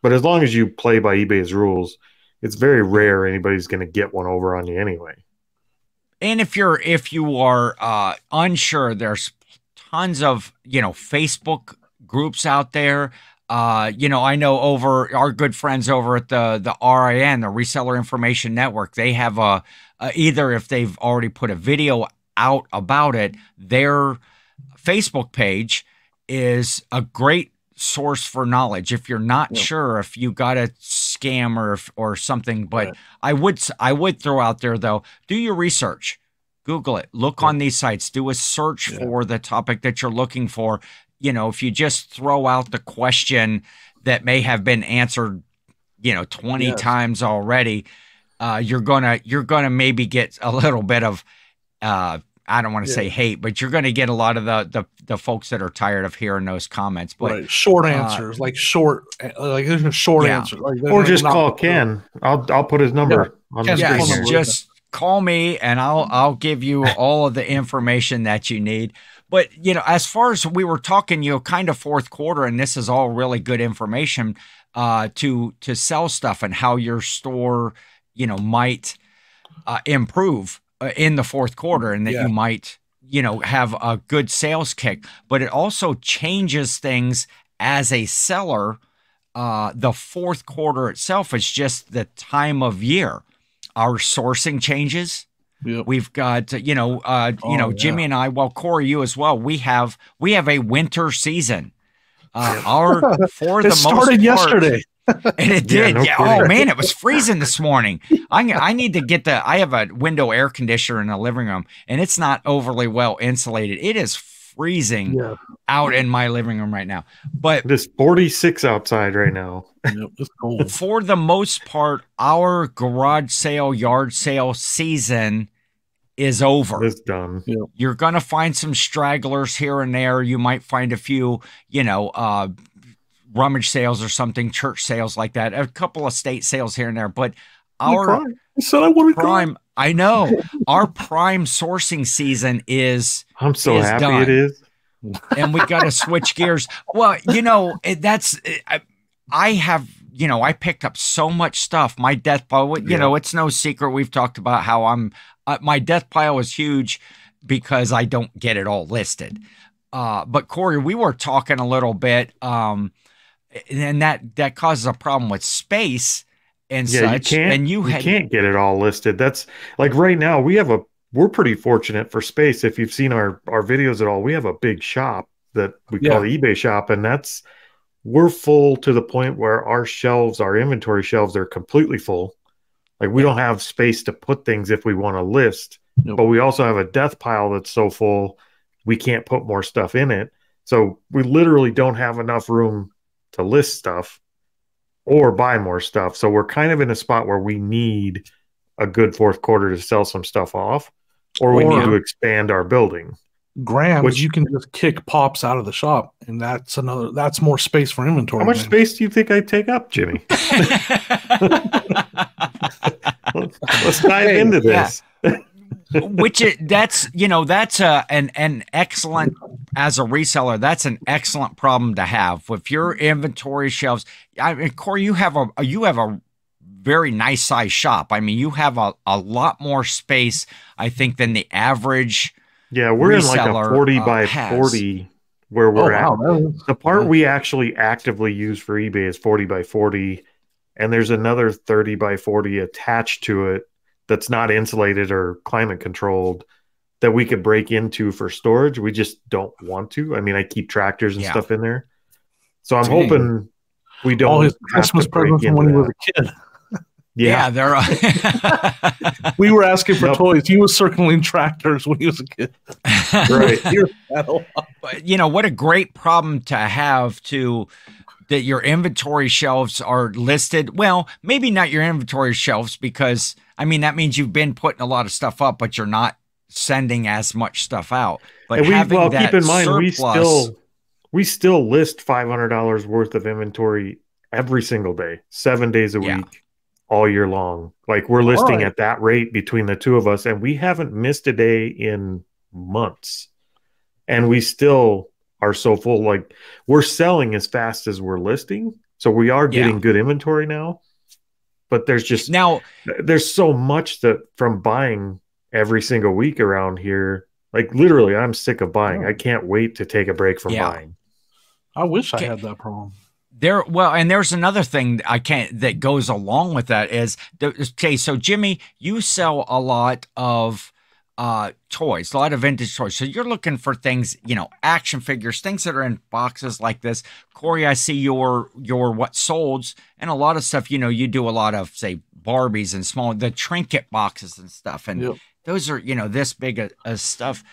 But as long as you play by eBay's rules, it's very rare anybody's going to get one over on you anyway. And if you are unsure, there's tons of, Facebook groups out there. I know over our good friends over at the RIN, the Reseller Information Network, they have either if they've already put a video out about it, their Facebook page is a great source for knowledge if you're not sure if you got a scam or something. But I would throw out there, though, do your research, Google it, look on these sites, do a search for the topic that you're looking for. If you just throw out the question that may have been answered 20 times already, you're gonna maybe get a little bit of I don't want to say hate, but you're going to get a lot of the folks that are tired of hearing those comments. But short answers, short answers, or just call Ken. I'll put his number on the screen here. Just call me and I'll give you all of the information that you need. But as far as we were talking, kind of fourth quarter, and this is all really good information to sell stuff and how your store might improve in the fourth quarter, and that you might, have a good sales kick. But it also changes things as a seller. The fourth quarter itself is just the time of year. Our sourcing changes. Yep. We've got, Jimmy and I, well, Cory, you as well. We have a winter season. For the most part, started yesterday. And it did. Oh man, it was freezing this morning. I need to get I have a window air conditioner in the living room, and it's not overly well insulated. It is freezing out in my living room right now. But it is 46 outside right now. It's cold. For the most part, our garage sale, yard sale season is over. It's done. Yep. You're gonna find some stragglers here and there. You might find a few, rummage sales or something, church sales like that, a couple of state sales here and there. But our prime, I know, our prime sourcing season is. I'm so happy done. It is. And we got to switch gears. Well, I have, I picked up so much stuff. My death pile, it's no secret. We've talked about how my death pile is huge because I don't get it all listed. But Cory, we were talking a little bit, and that causes a problem with space and such. You can't get it all listed. That's like right now we're pretty fortunate for space. If you've seen our videos at all, we have a big shop that we call the eBay shop, and we're full to the point where our inventory shelves are completely full. Like we don't have space to put things if we want to list, but we also have a death pile that's so full we can't put more stuff in it. So we literally don't have enough room to list stuff or buy more stuff. So we're kind of in a spot where we need a good fourth quarter to sell some stuff off, or we need to expand our building. Grams, you can just kick pops out of the shop, and that's more space for inventory. How much space do you think I take up, Jimmy? Let's dive into this. That's an excellent, as a reseller, that's an excellent problem to have. If your inventory shelves, Cory, you have a very nice size shop. I mean, you have a lot more space, I think, than the average. Yeah, we're in like a 40 by 40 where we're at. The part we actually actively use for eBay is 40 by 40, and there's another 30 by 40 attached to it that's not insulated or climate controlled that we could break into for storage. We just don't want to. I mean, I keep tractors and stuff in there. So I'm hoping we don't. All his Christmas presents from when he was a kid. Yeah, they're. We were asking for toys. He was circling tractors when he was a kid. Right. But what a great problem to have that your inventory shelves are listed. Well, maybe not your inventory shelves, because I mean that means you've been putting a lot of stuff up, but you're not sending as much stuff out. But keep in mind we still list $500 worth of inventory every single day, 7 days a week. all year long. Like we're listing at that rate between the two of us, and we haven't missed a day in months. And we still are so full. Like we're selling as fast as we're listing. So we are getting good inventory now. But there's so much that from buying every single week around here. Like literally, I'm sick of buying. I can't wait to take a break from buying. I wish I had that problem. And there's another thing that goes along with that is, okay, so Jimmy, you sell a lot of toys, a lot of vintage toys. So you're looking for things, action figures, things that are in boxes like this. Cory, I see your what solds and a lot of stuff, you do a lot of, say, Barbies and the trinket boxes and stuff. And those are, this big of stuff.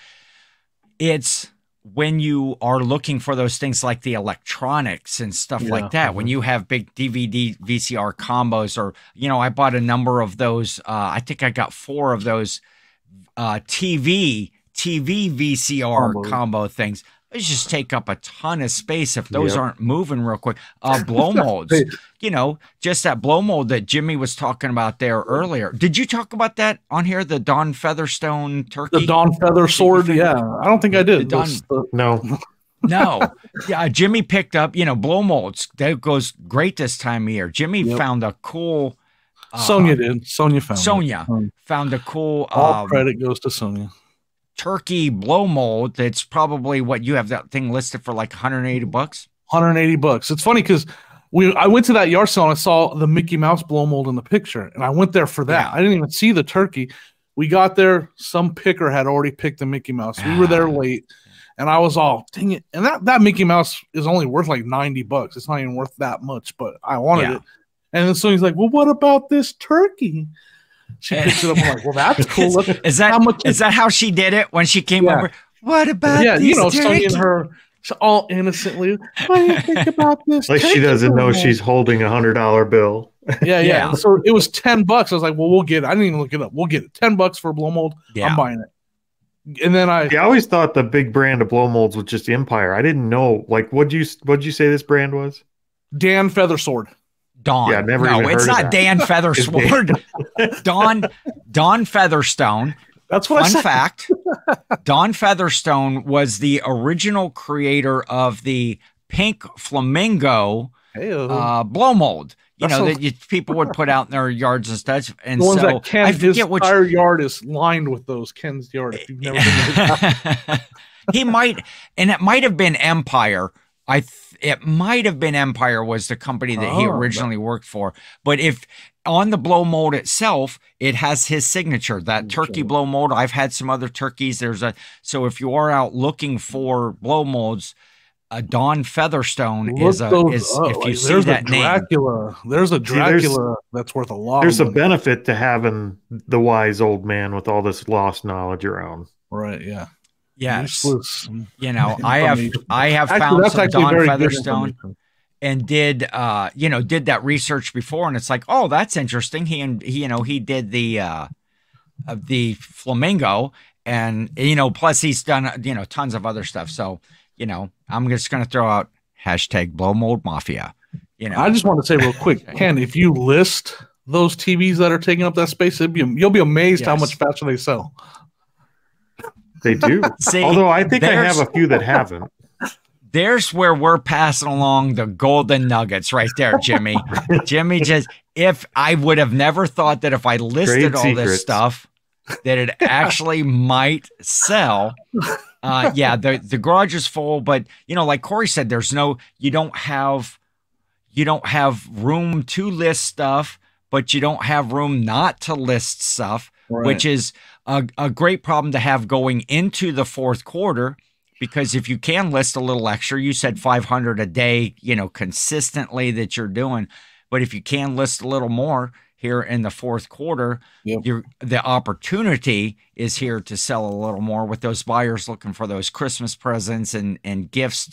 It's when you are looking for those things like the electronics and stuff like that, when you have big DVD, VCR combos, or, I bought a number of those. I think I got 4 of those TV VCR combo things. Those just take up a ton of space if those aren't moving real quick. Blow molds, just that blow mold that Jimmy was talking about there earlier. Did you talk about that on here? The Dawn Featherstone turkey? The Dawn Feather sword? Yeah. I don't think I did. No. No. Yeah, Jimmy picked up, blow molds. That goes great this time of year. Jimmy found a cool... Sonia did. Sonia found a cool... All credit goes to Sonia. Turkey blow mold that's probably what you have that thing listed for, like $180. $180. It's funny because I went to that yard sale and I saw the Mickey Mouse blow mold in the picture, and I went there for that. I didn't even see the turkey. We got there, some picker had already picked the Mickey Mouse. We were there late, and I was all, dang it. And that Mickey Mouse is only worth like $90. It's not even worth that much, but I wanted it. And then Sonya's like, well, what about this turkey? She picks it up. I'm like, well, that's cool. Is that how she did it when she came over? What about this Sonia and her all innocently. What do you think about this? Like she doesn't know she's holding $100 bill. Yeah. So it was $10. I was like, well, we'll get it. I didn't even look it up. We'll get it. $10 for a blow mold. Yeah. I'm buying it. And then I always thought the big brand of blow molds was just Empire. I didn't know. Like, what'd you say this brand was? Dan Feathersword. Dawn. Yeah, never even it's heard not of that. Dan Feathersword. Dawn Featherstone. That's what I said. Fun fact. Dawn Featherstone was the original creator of the pink flamingo blow mold. People would put out in their yards and stuff. And the ones so that Ken, his entire yard is lined with those. Ken's yard. If you've never been to his He might, and it might have been Empire. It might have been Empire was the company that he originally worked for. But if on the blow mold itself, it has his signature, that turkey blow mold. I've had some other turkeys. So if you are out looking for blow molds, a Dawn Featherstone is if you see that Dracula, there's a Dracula that's worth a lot. There's a benefit to having the wise old man with all this lost knowledge around. Right. Yeah. Yes, I have found some Dawn Featherstone and did that research before, and it's like, oh, that's interesting. He did the flamingo, and plus he's done tons of other stuff. So I'm just gonna throw out #Blow Mold Mafia. I just want to say real quick, Ken, if you list those TVs that are taking up that space, you'll be amazed how much faster they sell. They do. See, although I think I have a few that haven't. There's where we're passing along the golden nuggets right there, Jimmy. Jimmy if I would have never thought that if I listed all this stuff, that it actually might sell. The garage is full, but like Cory said, you don't have room to list stuff, but you don't have room not to list stuff, which is a great problem to have going into the fourth quarter, because if you can list a little extra, you said 500 a day, consistently that you're doing, but if you can list a little more here in the fourth quarter, the opportunity is here to sell a little more with those buyers looking for those Christmas presents and gifts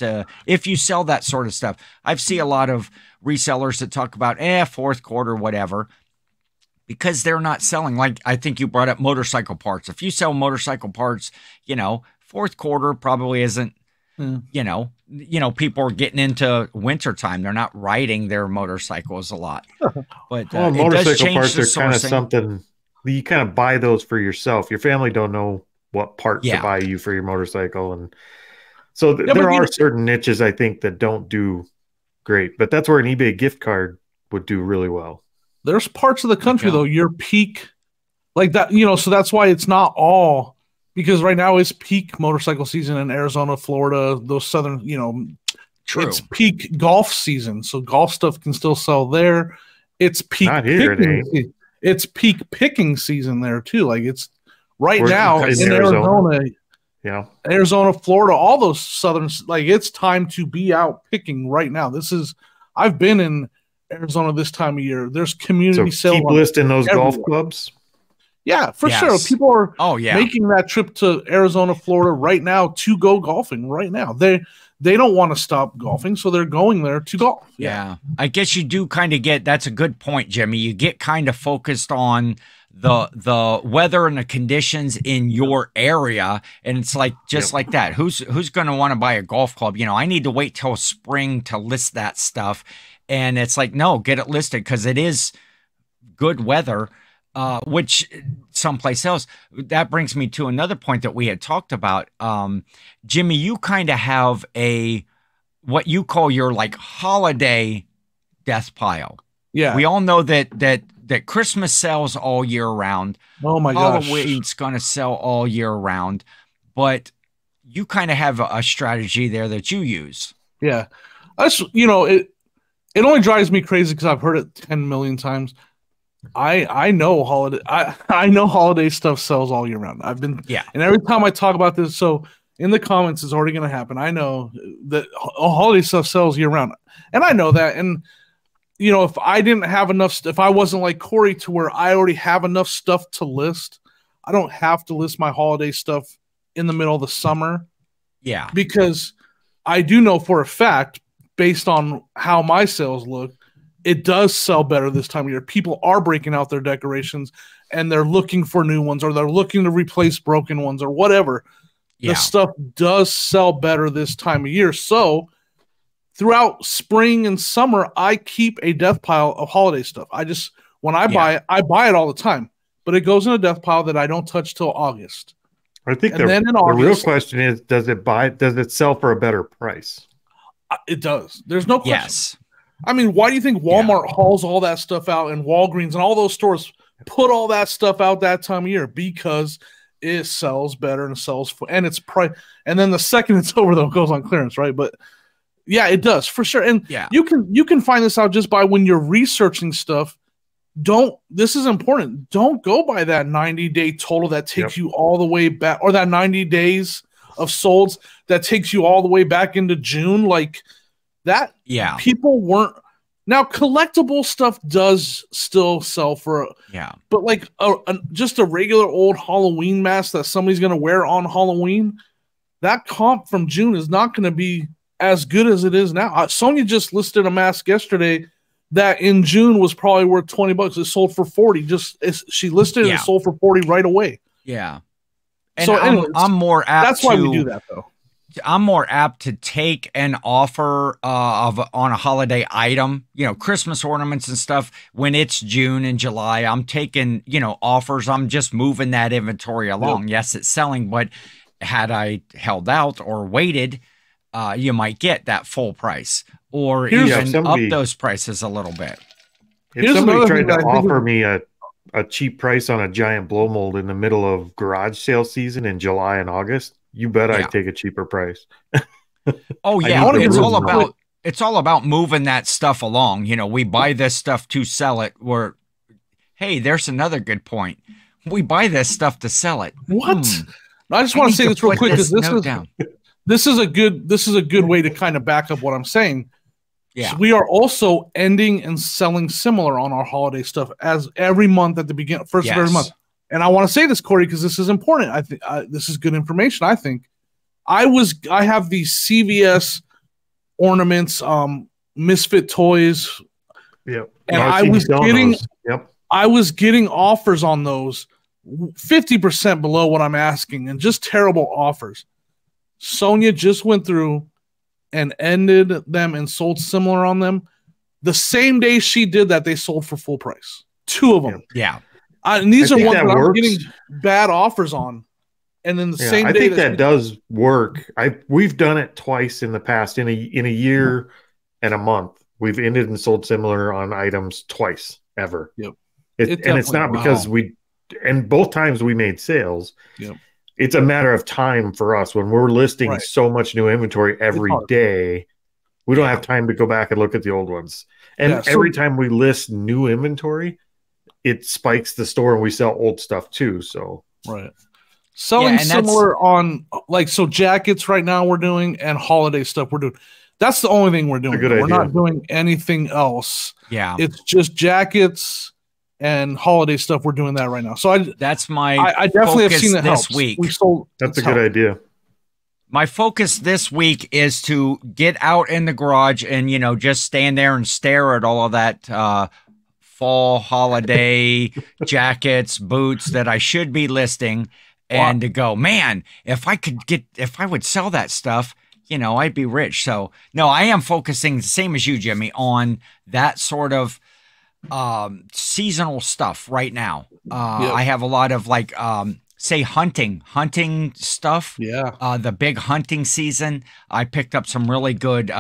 if you sell that sort of stuff. I've seen a lot of resellers that talk about, fourth quarter, whatever, because they're not selling. Like I think you brought up motorcycle parts. If you sell motorcycle parts, fourth quarter probably isn't you know, people are getting into wintertime. They're not riding their motorcycles a lot. But motorcycle parts are kind of something you kind of buy those for yourself. Your family don't know what part to buy you for your motorcycle, and so there are certain niches I think that don't do great. But that's where an eBay gift card would do really well. There's parts of the country though, your peak like that, you know, so that's why it's not all. Because right now is peak motorcycle season in Arizona, Florida, those southern, you know, it's peak golf season. So golf stuff can still sell there. It's peak it's peak picking season there too. Like it's now in Arizona. Yeah. Arizona, Florida, all those southern, like it's time to be out picking right now. I've been in Arizona this time of year. There's community sales. Keep listing those golf clubs. Yeah, for sure. People are making that trip to Arizona, Florida right now to go golfing right now. They don't want to stop golfing, so they're going there to golf. Yeah. I guess you do kind of get, that's a good point, Jimmy. You get kind of focused on the weather and the conditions in your area, and it's like just like that. Who's going to want to buy a golf club? You know, I need to wait till spring to list that stuff. And it's like, no, get it listed because it is good weather. Which someplace else. That brings me to another point that we had talked about. Jimmy, you kind of have what you call your like holiday death pile. Yeah. We all know that Christmas sells all year round. Oh my gosh. Halloween's going to sell all year round, but you kind of have a strategy there that you use. Yeah. That's, you know, it only drives me crazy because I've heard it 10 million times. I know holiday stuff sells all year round. And every time I talk about this, so in the comments it's already going to happen. I know that holiday stuff sells year round, and I know that. And you know, if I didn't have enough, if I wasn't like Cory to where I already have enough stuff to list, I don't have to list my holiday stuff in the middle of the summer. Yeah, because I do know for a fact, based on how my sales look, it does sell better this time of year. People are breaking out their decorations and they're looking for new ones, or they're looking to replace broken ones or whatever. Yeah. The stuff does sell better this time of year. So throughout spring and summer, I keep a death pile of holiday stuff. When I buy it, I buy it all the time, but it goes in a death pile that I don't touch till August. I think the real question is, does it sell for a better price? It does. There's no question. Yes. I mean, why do you think Walmart hauls all that stuff out, and Walgreens and all those stores put all that stuff out that time of year? Because it sells better and and it's price. And then the second it's over, though, it goes on clearance, right? But yeah, it does for sure. And you can find this out just by when you're researching stuff. This is important. Don't go by that 90-day total that takes you all the way back, or that 90 days of solds that takes you all the way back into June. Like that, people weren't. Now, collectible stuff does still sell for, but like just a regular old Halloween mask that somebody's going to wear on Halloween, that comp from June is not going to be as good as it is now. Sonia just listed a mask yesterday that in June was probably worth $20. It sold for 40. She listed it and sold for 40 right away. Yeah. And so I'm more apt. That's why we do that, though. I'm more apt to take an offer on a holiday item, Christmas ornaments and stuff. When it's June and July, I'm taking, offers. I'm just moving that inventory along. Yep. Yes, it's selling, but had I held out or waited, you might get that full price or even up those prices a little bit. If somebody tried to offer me a cheap price on a giant blow mold in the middle of garage sale season in July and August, you bet I'd take a cheaper price. Oh yeah, it's all about moving that stuff along. We buy this stuff to sell it. Hey, there's another good point. We buy this stuff to sell it. What? I just want to say this real quick because this is a good way to kind of back up what I'm saying. Yeah, so we are also ending and selling similar on our holiday stuff as every month at the beginning, first of every month. And I want to say this, Cory, because this is important. I think this is good information. I think I have these CVS ornaments, Misfit toys. Yep. And I was getting offers on those 50% below what I'm asking, and just terrible offers. Sonia just went through and ended them and sold similar on them. The same day she did that, they sold for full price. 2 of them. Yeah. And these are ones that I'm getting bad offers on. And then the same day. I think that does work. We've done it twice in the past. In a year and a month, we've ended and sold similar on items twice ever. Yep. And it's not because and both times we made sales. Yep. It's a matter of time for us when we're listing so much new inventory every day. We don't have time to go back and look at the old ones. And every time we list new inventory, it spikes the store and we sell old stuff too. So selling similar on jackets right now we're doing, and holiday stuff we're doing. That's the only thing we're doing. We're not doing anything else. Yeah. It's just jackets and holiday stuff. We're doing that right now. So I definitely have seen it this week. That's a good idea. My focus this week is to get out in the garage and, just stand there and stare at all of that fall holiday jackets, boots that I should be listing, and to go, man, if I would sell that stuff, I'd be rich. So no, I am focusing the same as you, Jimmy, on that sort of seasonal stuff right now. I have a lot of say hunting stuff. Yeah. The big hunting season. I picked up some really good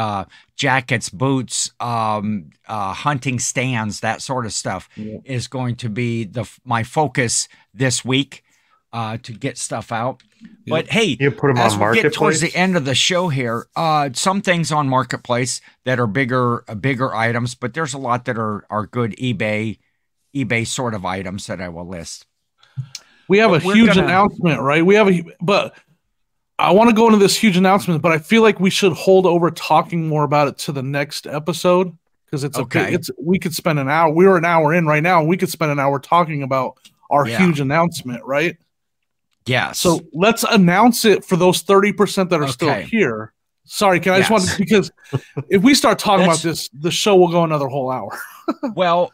jackets, boots, hunting stands, that sort of stuff is going to be my focus this week to get stuff out. But hey, you put them as on we Marketplace? get towards the end of the show here, some things on Marketplace that are bigger items, but there's a lot that are good eBay sort of items that I will list. We have a huge announcement, right? But I want to go into this huge announcement, but I feel like we should hold over talking more about it to the next episode, because we could spend an hour. We're an hour in right now. We could spend an hour talking about our huge announcement, right? Yes. So let's announce it for those 30% that are still here. Sorry, can I just want to, because if we start talking about this, the show will go another whole hour. Well,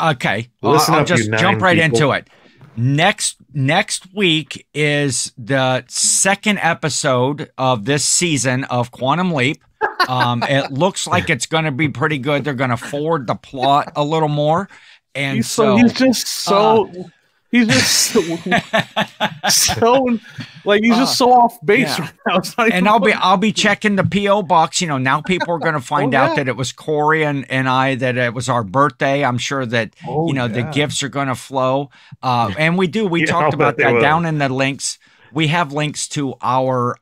okay. I'll just jump right into it. Next week is the second episode of this season of Quantum Leap. It looks like it's going to be pretty good. They're going to forward the plot a little more, and he's just so off base right now. And I'll be checking the PO box. Now people are going to find out that it was Cory and I, that it was our birthday. I'm sure that the gifts are going to flow. And we talked about that down in the links. We have links to our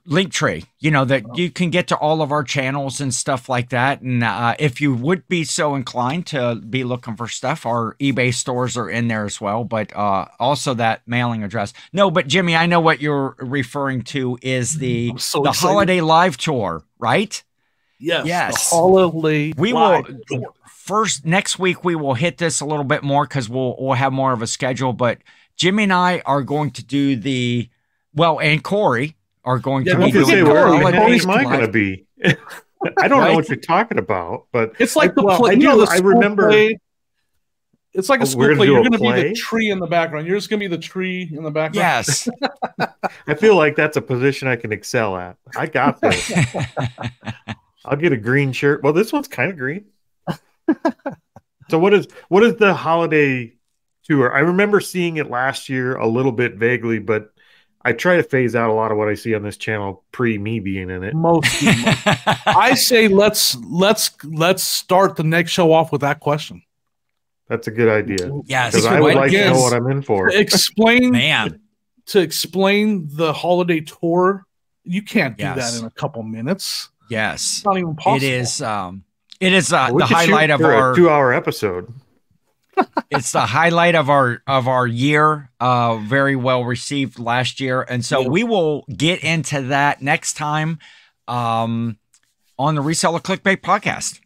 link tree, that you can get to all of our channels and stuff like that. And if you would be so inclined to be looking for stuff, our eBay stores are in there as well, but also that mailing address. No, but Jimmy, I know what you're referring to is the holiday live tour, right? Yes. The holiday tour. First, next week, we will hit this a little bit more because we'll have more of a schedule, but Jimmy and I are going to do and Cory are going to be doing Cory's mine going to be. I don't know what you're talking about, but it's like the play. I remember. It's like a school play. You're going to be the tree in the background. You're just going to be the tree in the background. Yes. I feel like that's a position I can excel at. I got this. I'll get a green shirt. Well, this one's kind of green. So what is the holiday tour? I remember seeing it last year a little bit vaguely, but I try to phase out a lot of what I see on this channel pre me being in it. I say let's start the next show off with that question. That's a good idea. Yes, because I would like to know what I'm in for. To explain the holiday tour, you can't do that in a couple minutes. Yes, it's not even possible. It is the highlight of our 2-hour episode. It's the highlight of our year. Very well received last year, and so we will get into that next time on the Reseller Clickbait Podcast.